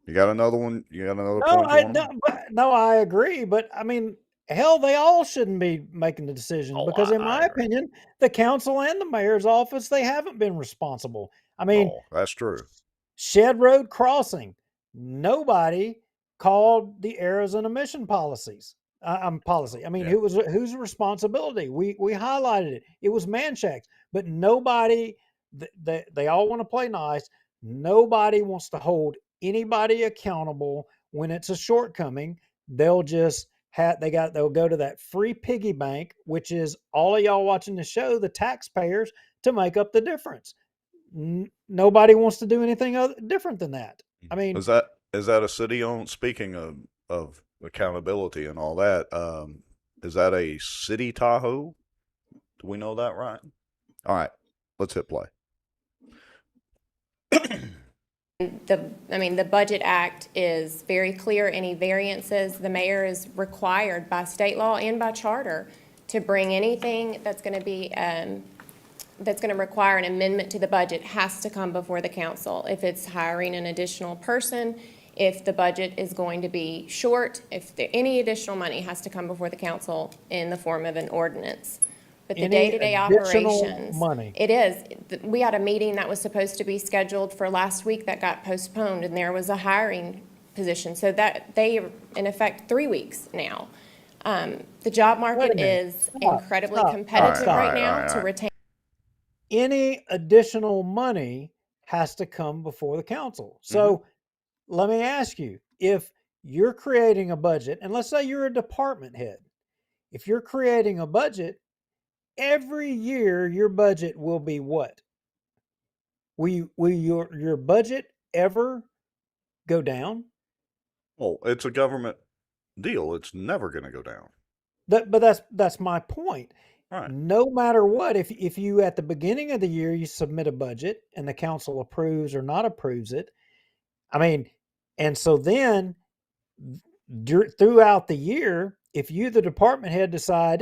You got another one? You got another No, point you I want to make? no, I agree, but I mean, hell, they all shouldn't be making the decision Oh, because, in I my agree. opinion, the council and the mayor's office, they haven't been responsible. I mean, Oh, that's true. Shed Road Crossing, nobody called the errors and omission policies. Policy. I mean, Yeah. whose responsibility? We highlighted it. It was Manshak's, but nobody. They all want to play nice. Nobody wants to hold anybody accountable when it's a shortcoming. They'll just they'll go to that free piggy bank, which is all of y'all watching the show, the taxpayers, to make up the difference. Nobody wants to do anything different than that. I mean, Is that a city owned? Speaking of accountability and all that, is that a city Tahoe? Do we know that right? All right, let's hit play. The Budget Act is very clear. Any variances, the mayor is required by state law and by charter to bring anything that's going to be, that's going to require an amendment to the budget has to come before the council. If it's hiring an additional person, if the budget is going to be short, any additional money has to come before the council in the form of an ordinance. But the Any day-to-day additional operations, money. it is. We had a meeting that was supposed to be scheduled for last week that got postponed, and there was a hiring position. So that they are in effect 3 weeks now. The job market minute. is Stop, incredibly stop, competitive stop. right All now right, to all right. retain. Any additional money has to come before the council. So let me ask you, if you're creating a budget, and let's say you're a department head, if you're creating a budget, every year your budget will be what? Will your budget ever go down? Well, it's a government deal. It's never going to go down. But that's my point. Right. No matter what, if you at the beginning of the year you submit a budget and the council approves or not approves it, I mean, and so then throughout the year, if you, the department head, decide,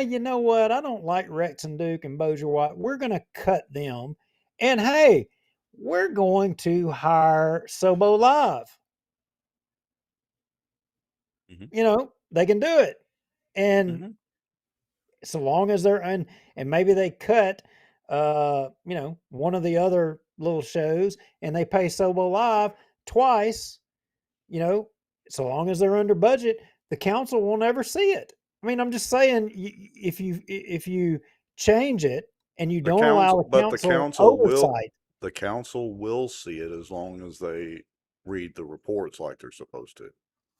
you know what, I don't like Rex and Duke and Bossier, we're going to cut them, and hey, we're going to hire Sobo Live. You know, they can do it, and so long as they're and maybe they cut, one of the other little shows, and they pay Sobo Live twice. So long as they're under budget, the council will never see it. I mean, I'm just saying, if you change it and you don't allow the council oversight, the council will see it as long as they read the reports like they're supposed to.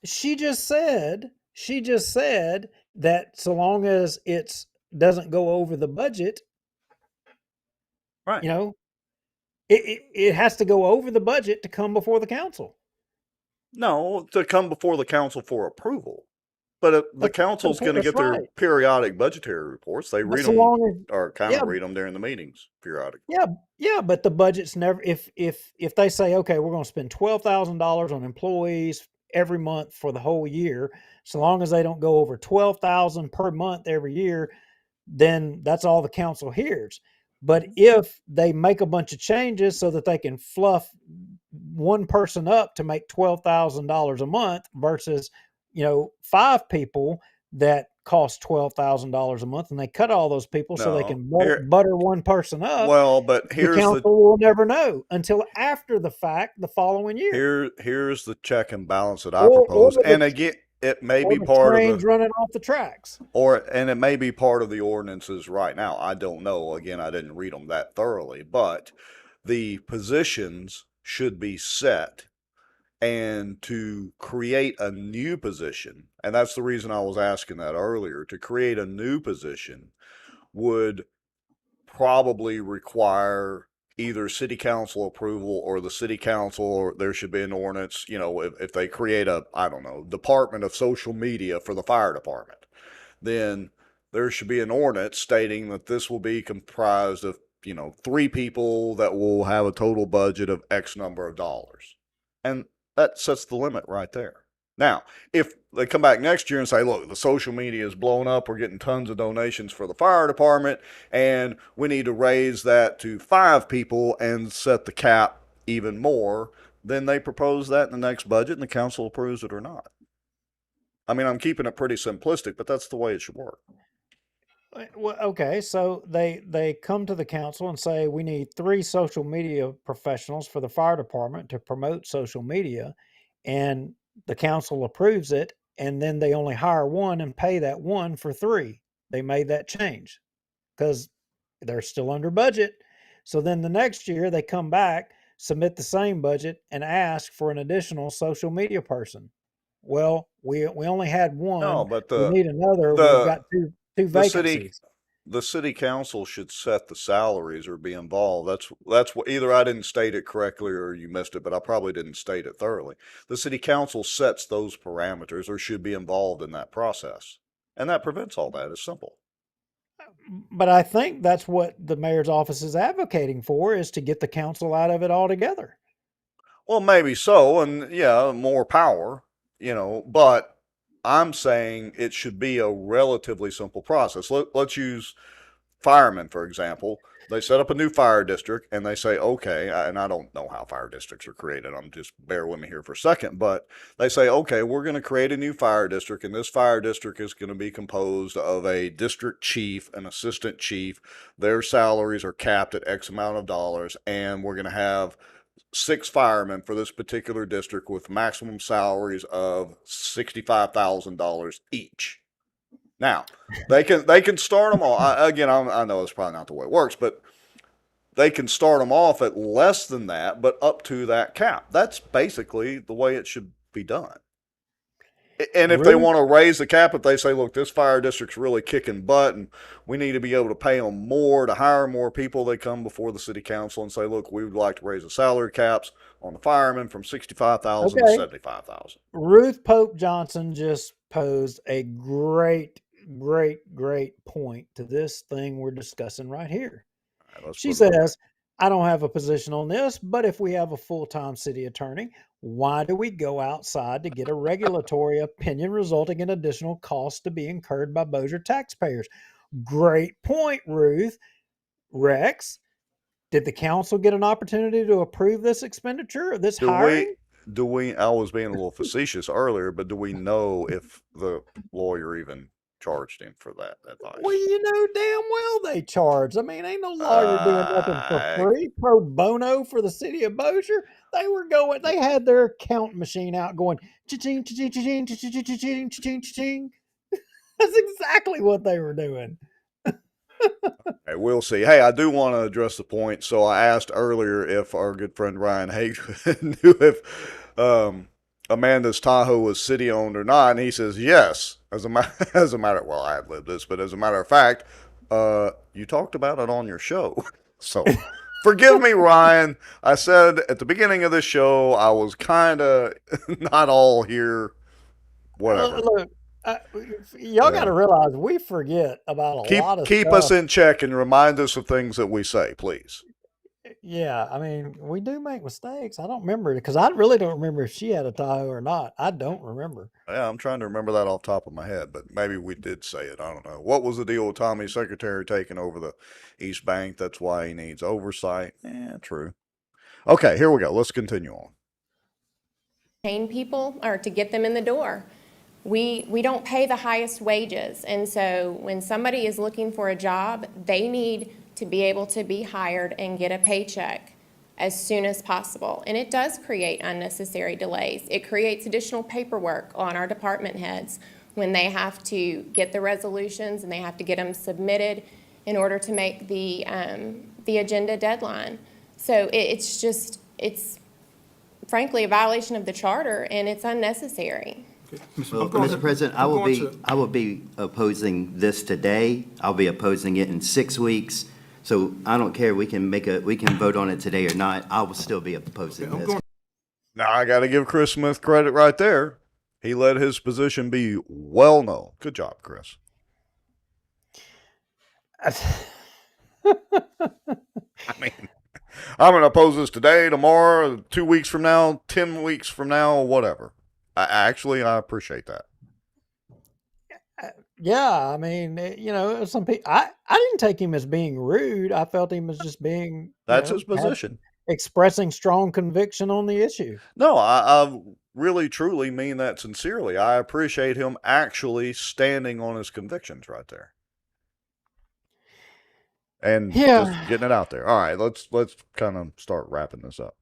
she just said that so long as it doesn't go over the budget, Right. it has to go over the budget to come before the council. No, to come before the council for approval. But the council's going to That's get their right. periodic budgetary reports. They But read so them long as or kind yeah, of read them during the meetings periodically. yeah, but the budget's never if they say, okay, we're going to spend $12,000 on employees every month for the whole year, so long as they don't go over 12,000 per month every year, then that's all the council hears. But if they make a bunch of changes so that they can fluff one person up to make $12,000 a month versus, 5 people that cost $12,000 a month, and they cut all those people so they No, can here, butter one person up, well, but the here's council will never know until after the fact the following year. here's the check and balance that I Or propose. the, And again, it may or be the part of trains the running off the tracks. and it may be part of the ordinances right now. I don't know. Again, I didn't read them that thoroughly, but the positions should be set, and to create a new position, and that's the reason I was asking that earlier, to create a new position would probably require either city council approval or the city council, or there should be an ordinance, you know, if they create a, I don't know, department of social media for the fire department, then there should be an ordinance stating that this will be comprised of, you know, 3 people that will have a total budget of X number of dollars. And that sets the limit right there. Now, if they come back next year and say, look, the social media is blowing up, we're getting tons of donations for the fire department, and we need to raise that to 5 people and set the cap even more, then they propose that in the next budget and the council approves it or not. I mean, I'm keeping it pretty simplistic, but that's the way it should work. Well, okay, so they come to the council and say, we need 3 social media professionals for the fire department to promote social media, and the council approves it, and then they only hire 1 and pay that 1 for 3. They made that change because they're still under budget. So then the next year they come back, submit the same budget, and ask for an additional social media person. Well, we only had 1. No, but We need another. We've the got two the vacancies. the city council should set the salaries or be involved. That's what, either I didn't state it correctly or you missed it, but I probably didn't state it thoroughly. The city council sets those parameters or should be involved in that process. And that prevents all that. It's simple. But I think that's what the mayor's office is advocating for, is to get the council out of it altogether. Well, maybe so, and yeah, more power, you know, but I'm saying it should be a relatively simple process. Let's use firemen, for example. They set up a new fire district and they say, okay, and I don't know how fire districts are created. I'm just, bear with me here for a second, but they say, okay, we're going to create a new fire district, and this fire district is going to be composed of a district chief, an assistant chief. Their salaries are capped at X amount of dollars, and we're going to have 6 firemen for this particular district with maximum salaries of $65,000 each. Now, they can start them all. I know it's probably not the way it works, but they can start them off at less than that, but up to that cap. That's basically the way it should be done. And if they want to raise the cap, if they say, look, this fire district's really kicking butt and we need to be able to pay them more to hire more people, they come before the city council and say, look, we would like to raise the salary caps on the firemen from $65,000 to $75,000. Ruth Pope Johnson just posed a great point to this thing we're discussing right here. Right, She says, I don't have a position on this, but if we have a full-time city attorney, why do we go outside to get a regulatory opinion resulting in additional costs to be incurred by Bossier taxpayers? Great point, Ruth. Rex, did the council get an opportunity to approve this expenditure or this hiring? I was being a little facetious earlier, but do we know if the lawyer even charged him for that advice? Well, you know damn well they charge. I mean, ain't no lawyer doing nothing for free. Pro bono for the city of Bossier. They had their count machine out going, cha-ching, cha-ching, cha-ching, cha-ching, cha-ching, cha-ching, cha-ching. That's exactly what they were doing. Hey, we'll see. Hey, I do want to address the point. So I asked earlier if our good friend Ryan Haig knew if Amanda's Tahoe was city owned or not, and he says yes. As a matter, well, I had lived this, but as a matter of fact, you talked about it on your show. So forgive me, Ryan. I said at the beginning of the show I was kind of not all here. Whatever. Look, y'all got to realize we forget about a lot of keep stuff. us in check and remind us of things that we say, please. Yeah, I mean, we do make mistakes. I don't remember it because I really don't remember if she had a Tahoe or not. I don't remember. Yeah, I'm trying to remember that off the top of my head, but maybe we did say it. I don't know. What was the deal with Tommy's secretary taking over the East Bank? That's why he needs oversight. Yeah, true. Okay, here we go. Let's continue on. Train people or to get them in the door. We don't pay the highest wages, and so when somebody is looking for a job, they need to be able to be hired and get a paycheck as soon as possible. And it does create unnecessary delays. It creates additional paperwork on our department heads when they have to get the resolutions and they have to get them submitted in order to make the agenda deadline. So it's frankly a violation of the charter, and it's unnecessary. Well, Mr. President, I will be opposing this today. I'll be opposing it in 6 weeks. So I don't care, we can vote on it today or not, I will still be opposed to I'm this. going, Now, I got to give Chris Smith credit right there. He let his position be well known. Good job, Chris. I mean, I'm going to oppose this today, tomorrow, 2 weeks from now, 10 weeks from now, whatever. I appreciate that. Yeah, I mean, some people. I didn't take him as being rude. I felt him as just being. That's his position. Expressing strong conviction on the issue. No, I really, truly mean that sincerely. I appreciate him actually standing on his convictions right there. And just getting it out there. All right, let's kind of start wrapping this up.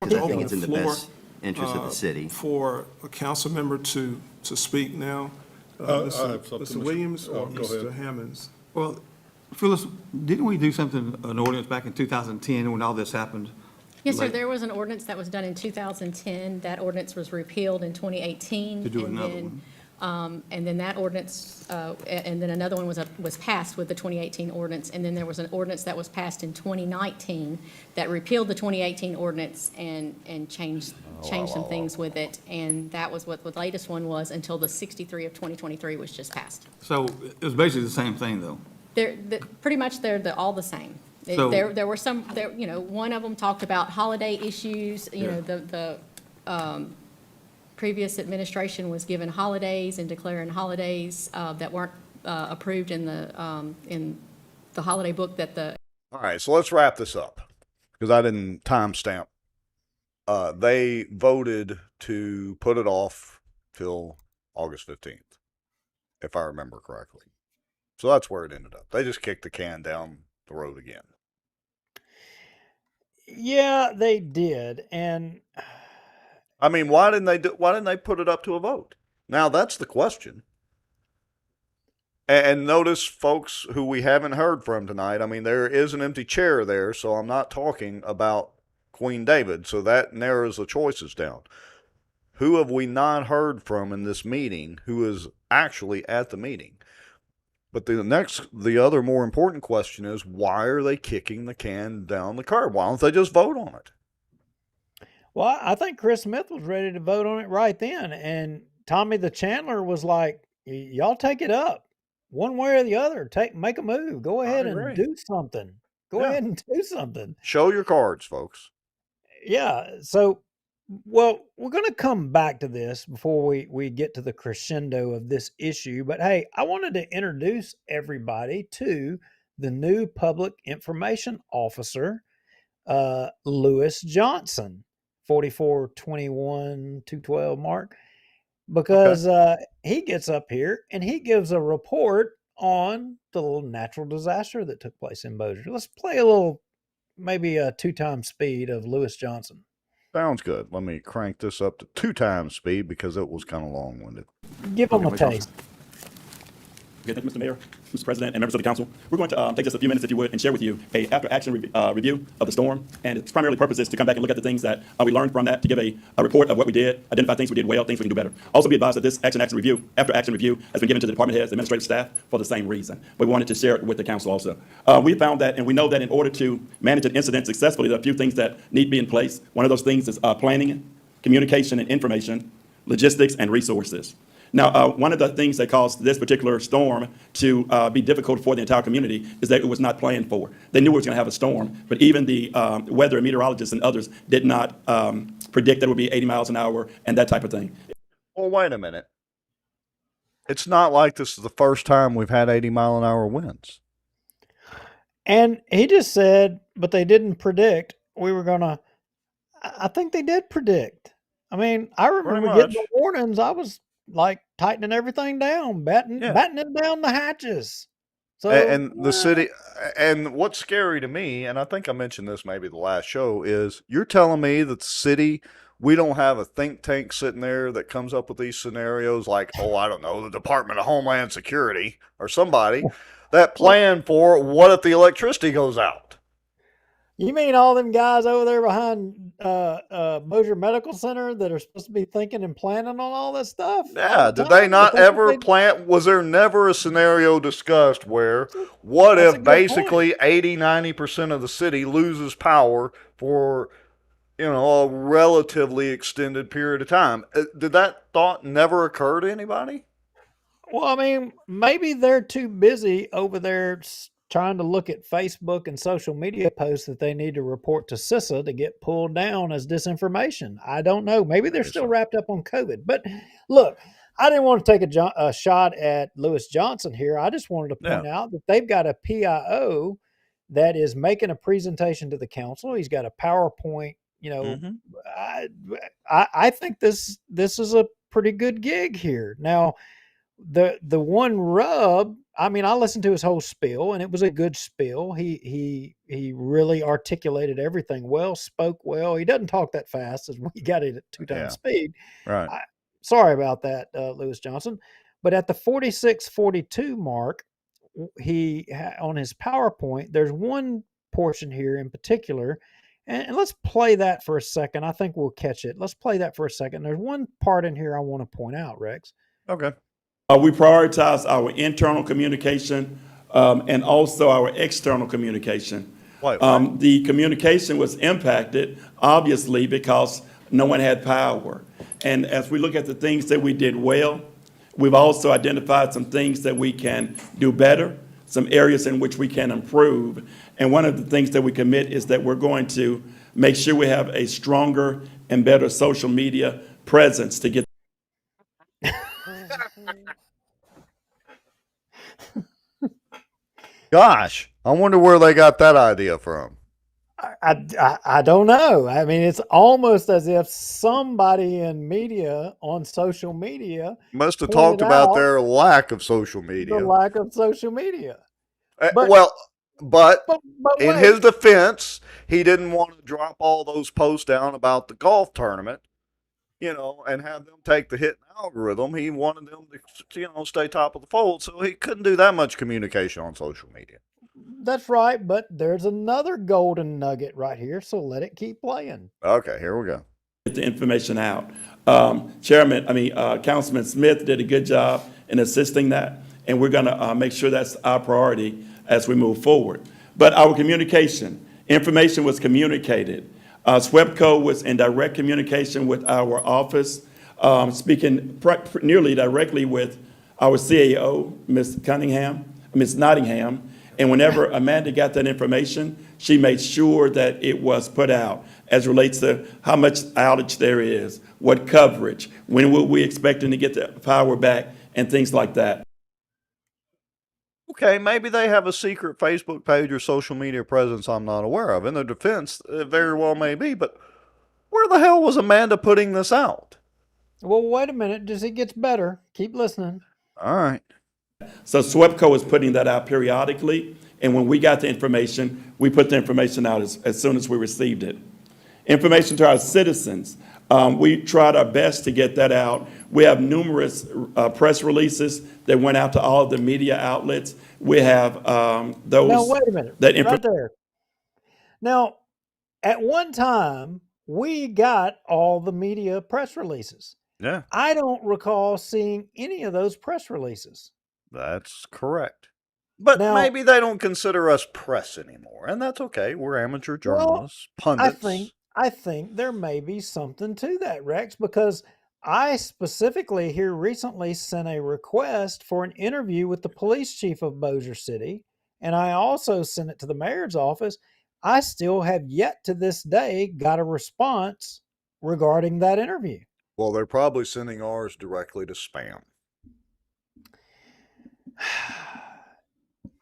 Because I open think it's the in the floor, best interest of the city. for a council member to speak now. I have something, Mr. Mr. Williams or Go Mr. ahead. Hammonds? Well, Phyllis, didn't we do something, an ordinance back in 2010 when all this happened? Yes, sir, Like- there was an ordinance that was done in 2010. That ordinance was repealed in 2018. To do and another then, one. And then that ordinance, and then another one was passed with the 2018 ordinance. And then there was an ordinance that was passed in 2019 that repealed the 2018 ordinance and changed some things with it. And that was what the latest one was until the 63 of 2023 was just passed. So it was basically the same thing, though. Pretty much they're all the same. So- There were some, one of them talked about holiday issues, the previous administration was given holidays and declaring holidays that weren't approved in the holiday book that the. All right, so let's wrap this up because I didn't timestamp. They voted to put it off till August 15th, if I remember correctly. So that's where it ended up. They just kicked the can down the road again. Yeah, they did, and I mean, why didn't they put it up to a vote? Now that's the question. And notice, folks, who we haven't heard from tonight. I mean, there is an empty chair there, so I'm not talking about Queen David. So that narrows the choices down. Who have we not heard from in this meeting who is actually at the meeting? But the other more important question is, why are they kicking the can down the curb? Why don't they just vote on it? well, I think Chris Smith was ready to vote on it right then, and Tommy the Chandler was like, "Y'all take it up, one way or the other. Make a move. Go ahead and agree. do something. Go Yeah. ahead and do something." Show your cards, folks. Yeah. So, well, we're going to come back to this before we get to the crescendo of this issue. But hey, I wanted to introduce everybody to the new public information officer, Lewis Johnson, 4421-212 mark, because he gets up here and he gives a report on the little natural disaster that took place in Bossier. Let's play a little, maybe a 2x speed of Lewis Johnson. Sounds good. Let me crank this up to 2 times speed because it was kind of long-winded. Give them a Okay, taste. Okay, thank you, Mr. Mayor, Mr. President, and members of the council. We're going to take just a few minutes, if you would, and share with you a after-action review of the storm. And its primarily purpose is to come back and look at the things that we learned from that, to give a report of what we did, identify things we did well, things we can do better. Also be advised that this after-action review has been given to the department heads, administrative staff for the same reason. But we wanted to share it with the council also. We found that, and we know that in order to manage an incident successfully, there are a few things that need to be in place. One of those things is planning, communication and information, logistics, and resources. Now, one of the things that caused this particular storm to be difficult for the entire community is that it was not planned for. They knew we was going to have a storm, but even the weather and meteorologists and others did not predict that it would be 80 miles an hour and that type of thing. Well, wait a minute. It's not like this is the first time we've had 80-mile-an-hour winds. And he just said, but they didn't predict we were going to. I think they did predict. I mean, I remember getting the warnings. I was like tightening everything down, battening down the hatches. So, And the city, and what's scary to me, and I think I mentioned this maybe the last show, is you're telling me that the city, we don't have a think tank sitting there that comes up with these scenarios like, oh, I don't know, the Department of Homeland Security or somebody that plan for what if the electricity goes out? You mean all them guys over there behind Bossier Medical Center that are supposed to be thinking and planning on all this stuff? all Yeah, the did they time? not That's what ever they- plant? Was there never a scenario discussed where what That's a if good point. basically 80-90% of the city loses power for, a relatively extended period of time? Did that thought never occur to anybody? Well, I mean, maybe they're too busy over there trying to look at Facebook and social media posts that they need to report to CISA to get pulled down as disinformation. I don't know. Maybe they're Maybe still so. wrapped up on COVID. But look, I didn't want to take a shot at Lewis Johnson here. I just wanted to point out that they've got a PIO that is making a presentation to the council. He's got a PowerPoint. Mm-hmm. I think this is a pretty good gig here. Now, the one rub, I mean, I listened to his whole spiel and it was a good spiel. He really articulated everything well, spoke well. He doesn't talk that fast as we got it at 2 times Yeah. speed. Right. Sorry about that, Lewis Johnson. But at the 46:42 mark, on his PowerPoint, there's one portion here in particular, and let's play that for a second. I think we'll catch it. Let's play that for a second. There's one part in here I want to point out, Rex. Okay. We prioritize our internal communication and also our external communication. Wait, The communication was impacted, obviously, because no one had power. And as we look at the things that we did well, we've also identified some things that we can do better, some areas in which we can improve. And one of the things that we commit is that we're going to make sure we have a stronger and better social media presence to get. Gosh, I wonder where they got that idea from. I don't know. I mean, it's almost as if somebody in media on social media Must have pointed talked about out their lack of social the media. lack of social media. but- But But in wait, his defense, he didn't want to drop all those posts down about the golf tournament, and have them take the hit in algorithm. He wanted them to, stay top of the fold, so he couldn't do that much communication on social media. that's right. But there's another golden nugget right here, so let it keep playing. Okay, here we go. Get the information out. Councilman Smith did a good job in assisting that, and we're going to make sure that's our priority as we move forward. But our communication, information was communicated. SWEPCO was in direct communication with our office, speaking nearly directly with our CAO, Ms. Nottingham. And whenever Amanda got that information, she made sure that it was put out as relates to how much outage there is, what coverage, when will we expecting to get the power back, and things like that. Okay, maybe they have a secret Facebook page or social media presence I'm not aware of. In their defense, it very well may be, but where the hell was Amanda putting this out? Well, wait a minute. Just it gets better. Keep listening. All right. So SWEPCO is putting that out periodically, and when we got the information, we put the information out as soon as we received it. Information to our citizens, we tried our best to get that out. We have numerous press releases that went out to all of the media outlets. We have those. Now, wait a minute. That Right there. Now, at one time, we got all the media press releases. Yeah, I don't recall seeing any of those press releases. that's correct. But Now- maybe they don't consider us press anymore, and that's okay. We're amateur journalists, pundits. I think there may be something to that, Rex, because I specifically here recently sent a request for an interview with the police chief of Bossier City, and I also sent it to the mayor's office. I still have yet to this day got a response regarding that interview. Well, they're probably sending ours directly to spam.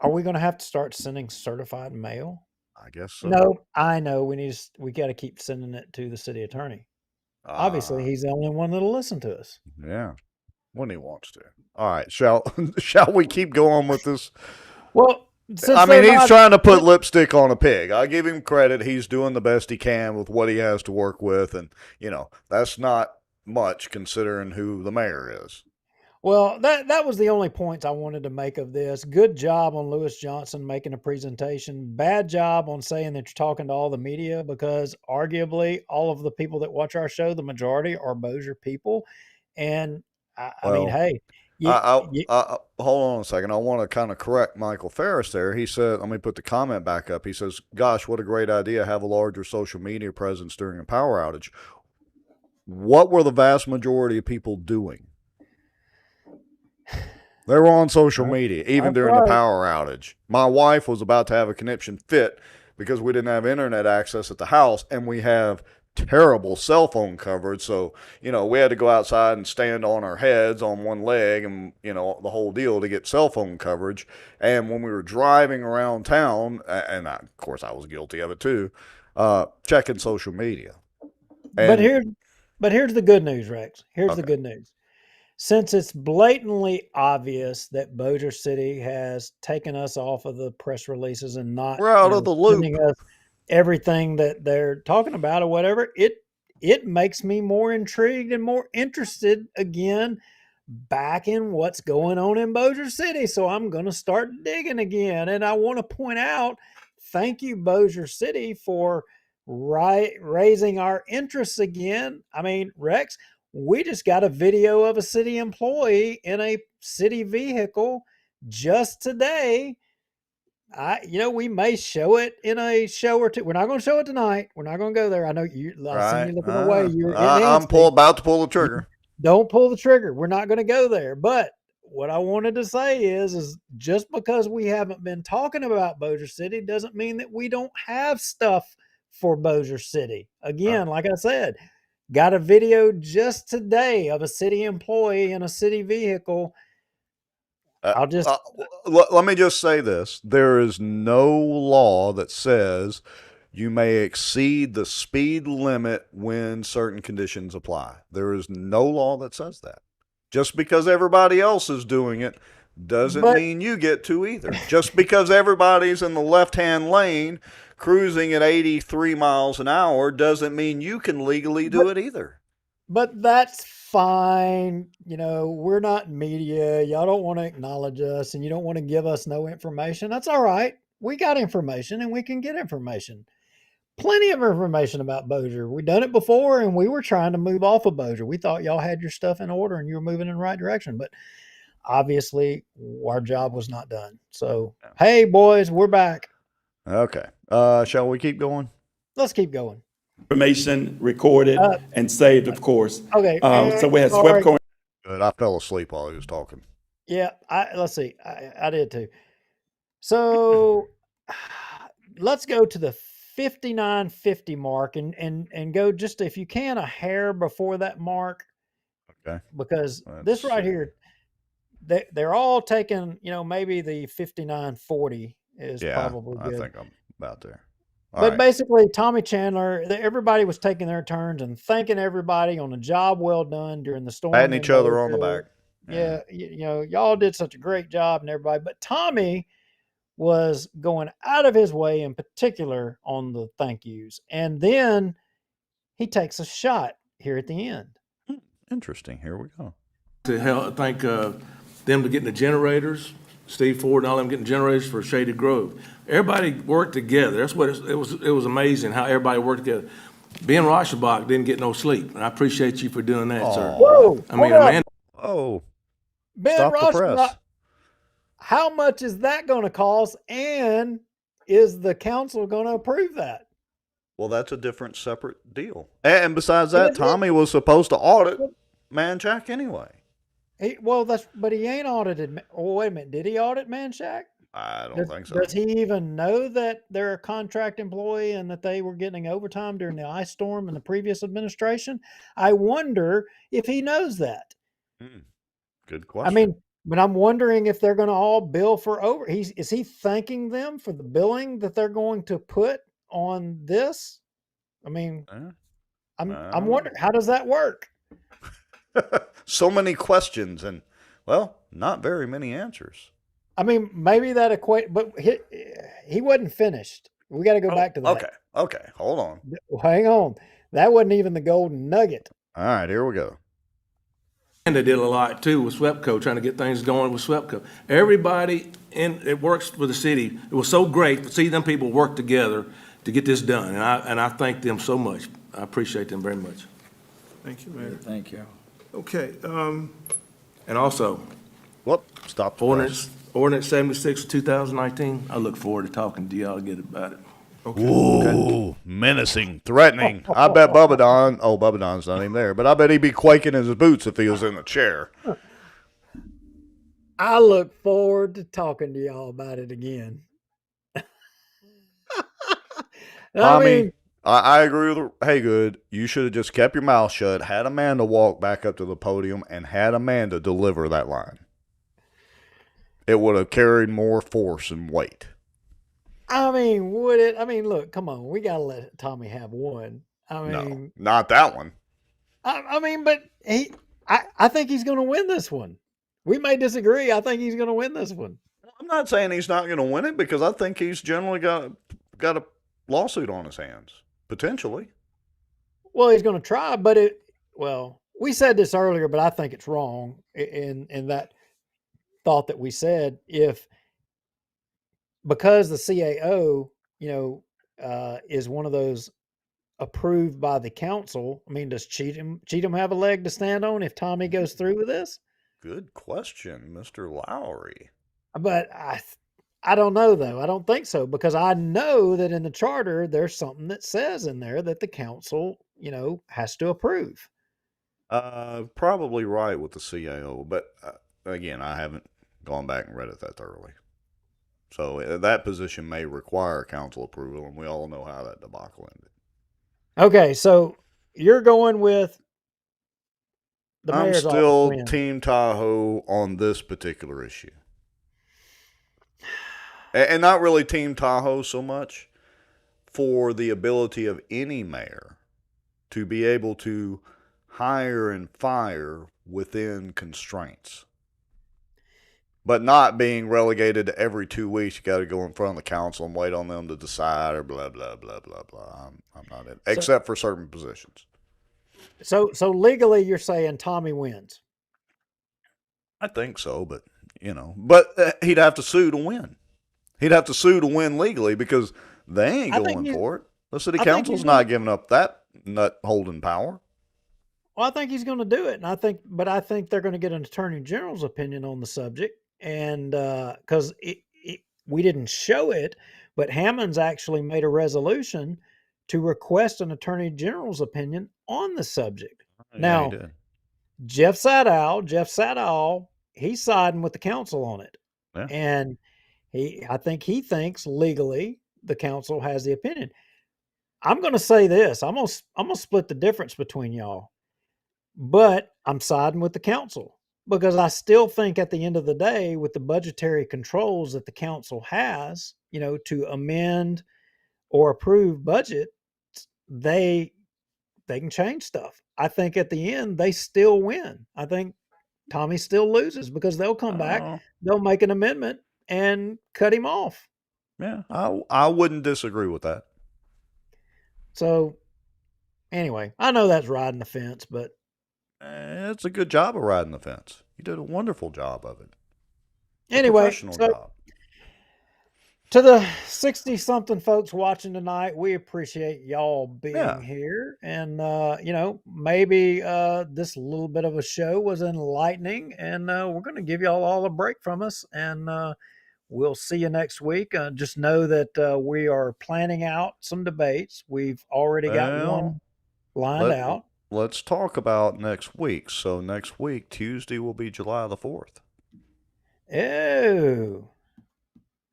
Are we going to have to start sending certified mail? I guess so. No, I know we got to keep sending it to the city attorney. Obviously, Ah, he's the only one that'll listen to us. yeah, when he wants to. All right, shall we keep going with this? Well, since I mean, they're he's not- trying to put lipstick on a pig. I give him credit. He's doing the best he can with what he has to work with, and that's not much considering who the mayor is. Well, that was the only points I wanted to make of this. Good job on Lewis Johnson making a presentation. Bad job on saying that you're talking to all the media, because arguably all of the people that watch our show, the majority are Bossier people. And I mean, Well, hey, hold on a second. I want to kind of correct Michael Ferris there. He said, let me put the comment back up. He says, gosh, what a great idea. Have a larger social media presence during a power outage. What were the vast majority of people doing? They were on social media, even that's during the right. power outage. My wife was about to have a conniption fit because we didn't have internet access at the house, and we have terrible cell phone coverage. So, we had to go outside and stand on our heads on one leg and, the whole deal to get cell phone coverage. And when we were driving around town, and of course I was guilty of it too, checking social media. But And here's the good news, Rex. Here's the Okay. good news. Since it's blatantly obvious that Bossier City has taken us off of the press releases and not, we're out of the loop. sending us everything that they're talking about or whatever, it makes me more intrigued and more interested again back in what's going on in Bossier City. So I'm going to start digging again. And I want to point out, thank you, Bossier City, for raising our interests again. I mean, Rex, we just got a video of a city employee in a city vehicle just today. We may show it in a show or two. We're not going to show it tonight. We're not going to go there. I know I seen you looking away. You're I'm about to pull the trigger. Don't pull the trigger. We're not going to go there. But what I wanted to say is just because we haven't been talking about Bossier City doesn't mean that we don't have stuff for Bossier City. Again, like I said, got a video just today of a city employee in a city vehicle. Let me just say this. There is no law that says you may exceed the speed limit when certain conditions apply. There is no law that says that. Just because everybody else is doing it doesn't mean you get to either. Just because everybody's in the left-hand lane cruising at 83 miles an hour doesn't mean you can legally do it either. But that's fine. We're not media. Y'all don't want to acknowledge us and you don't want to give us no information. That's all right. We got information and we can get information. Plenty of information about Bossier. We've done it before and we were trying to move off of Bossier. We thought y'all had your stuff in order and you were moving in the right direction. But obviously our job was not done. So, hey, boys, we're back. Okay. Shall we keep going? Let's keep going. Information recorded and saved, of course. Okay. So we had swept coin. Good. I fell asleep while he was talking. Yeah. Let's see. I did too. So let's go to the 5950 mark and go just, if you can, a hair before that mark. Okay. Because this right here, they're all taking, maybe the 5940 is probably good. I think I'm about there. But basically, Tommy Chandler, everybody was taking their turns and thanking everybody on a job well done during the storm. Patting each other on the back. Yeah, y'all did such a great job and everybody. But Tommy was going out of his way, in particular, on the thank yous. And then he takes a shot here at the end. Interesting. Here we go. To help, thank them to getting the generators, Steve Ford and all them getting generators for Shady Grove. Everybody worked together. That's what it was amazing how everybody worked together. Ben Rauschenbach didn't get no sleep, and I appreciate you for doing that, sir. Whoa! I mean, Amanda. Oh, Ben stop the press. Rauschenbach, how much is that going to cost? And is the council going to approve that? Well, that's a different, separate deal. And besides that, Tommy was supposed to audit Manchac anyway. But he ain't audited. Oh, wait a minute. Did he audit Manchac? I don't think so. Does he even know that they're a contract employee and that they were getting overtime during the ice storm in the previous administration? I wonder if he knows that. Good question. I mean, but I'm wondering if they're going to all bill for over. Is he thanking them for the billing that they're going to put on this? I mean, I'm wondering, how does that work? So many questions and, well, not very many answers. I mean, maybe that but he wasn't finished. We got to go back to that. Okay. Hold on. Hang on. That wasn't even the golden nugget. All right, here we go. And they did a lot too with SWEPCO, trying to get things going with SWEPCO. Everybody it works for the city. It was so great to see them people work together to get this done, and I thank them so much. I appreciate them very much. Thank you, Mayor. Thank you. Okay, And also, Whoop, stop the ordinance 76 of 2019, I look forward to talking to y'all again about it. Ooh, menacing, threatening. I bet Bubba Don's not even there, but I bet he'd be quaking in his boots if he was in the chair. I look forward to talking to y'all about it again. Tommy, I agree with Haygood. You should have just kept your mouth shut, had Amanda walk back up to the podium, and had Amanda deliver that line. It would have carried more force and weight. would it? Look, come on. We got to let Tommy have one. No, not that one. But I think he's going to win this one. We may disagree. I think he's going to win this one. I'm not saying he's not going to win it because I think he's generally got a lawsuit on his hands, potentially. Well, he's going to try, but we said this earlier, but I think it's wrong in that thought that we said because the CAO, is one of those approved by the council. Does Cheatham have a leg to stand on if Tommy goes through with this? Good question, Mr. Lowry. But I don't know, though. I don't think so, because I know that in the charter, there's something that says in there that the council, has to approve. Probably right with the CAO, but again, I haven't gone back and read it that thoroughly. So that position may require council approval, and we all know how that debacle ended. Okay, so you're going with the I'm mayor's still office win. Team Tahoe on this particular issue. And not really Team Tahoe so much for the ability of any mayor to be able to hire and fire within constraints. But not being relegated to every 2 weeks, you got to go in front of the council and wait on them to decide or blah, blah, blah, blah, blah. I'm not in, except for certain positions. So legally, you're saying Tommy wins. I think so, but, but he'd have to sue to win. He'd have to sue to win legally because they ain't going for it. The city council's not giving up that nut holding power. Well, I think he's going to do it, and I think they're going to get an attorney general's opinion on the subject, and because we didn't show it, but Hammond's actually made a resolution to request an attorney general's opinion on the subject. Yeah, now, Jeff Sadow, he's siding with the council on it, and I think he thinks legally the council has the opinion. I'm going to say this: I'm gonna split the difference between y'all. But I'm siding with the council because I still think at the end of the day, with the budgetary controls that the council has, to amend or approve budget, they can change stuff. I think at the end, they still win. I think Tommy still loses because they'll come back, they'll make an amendment and cut him off. Yeah, I wouldn't disagree with that. So anyway, I know that's riding the fence, but it's a good job of riding the fence. You did a wonderful job of it. Anyway, Professional job. To the 60-something folks watching tonight, we appreciate y'all being here. And, maybe this little bit of a show was enlightening, and we're going to give y'all all a break from us. And we'll see you next week. Just know that we are planning out some debates. We've already got one lined out. Let's talk about next week. So next week, Tuesday, will be July the 4th. Oh.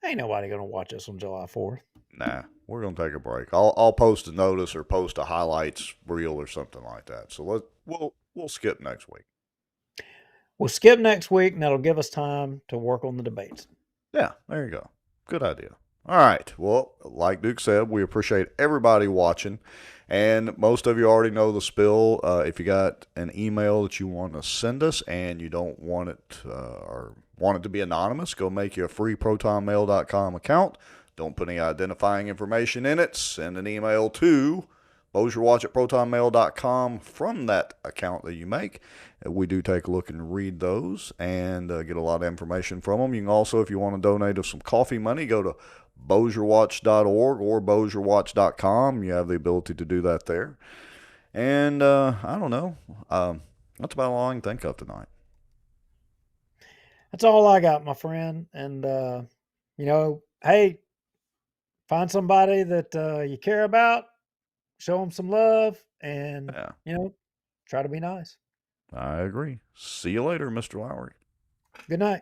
Ain't nobody going to watch us on July 4th. Nah, we're going to take a break. I'll post a notice or post a highlights reel or something like that. So we'll skip next week. We'll skip next week, and that'll give us time to work on the debates. Yeah, there you go. Good idea. All right. Well, like Duke said, we appreciate everybody watching. And most of you already know the spill. If you got an email that you want to send us and you don't want it or want it to be anonymous, go make you a free protonmail.com account. Don't put any identifying information in it. Send an email to bossierwatch at protonmail.com from that account that you make. We do take a look and read those and get a lot of information from them. You can also, if you want to donate us some coffee money, go to bossierwatch.org or bossierwatch.com. You have the ability to do that there. And I don't know. That's about all I can think of tonight. That's all I got, my friend. And, hey, find somebody that you care about, show them some love, and, Yeah, try to be nice. I agree. See you later, Mr. Lowry. Good night.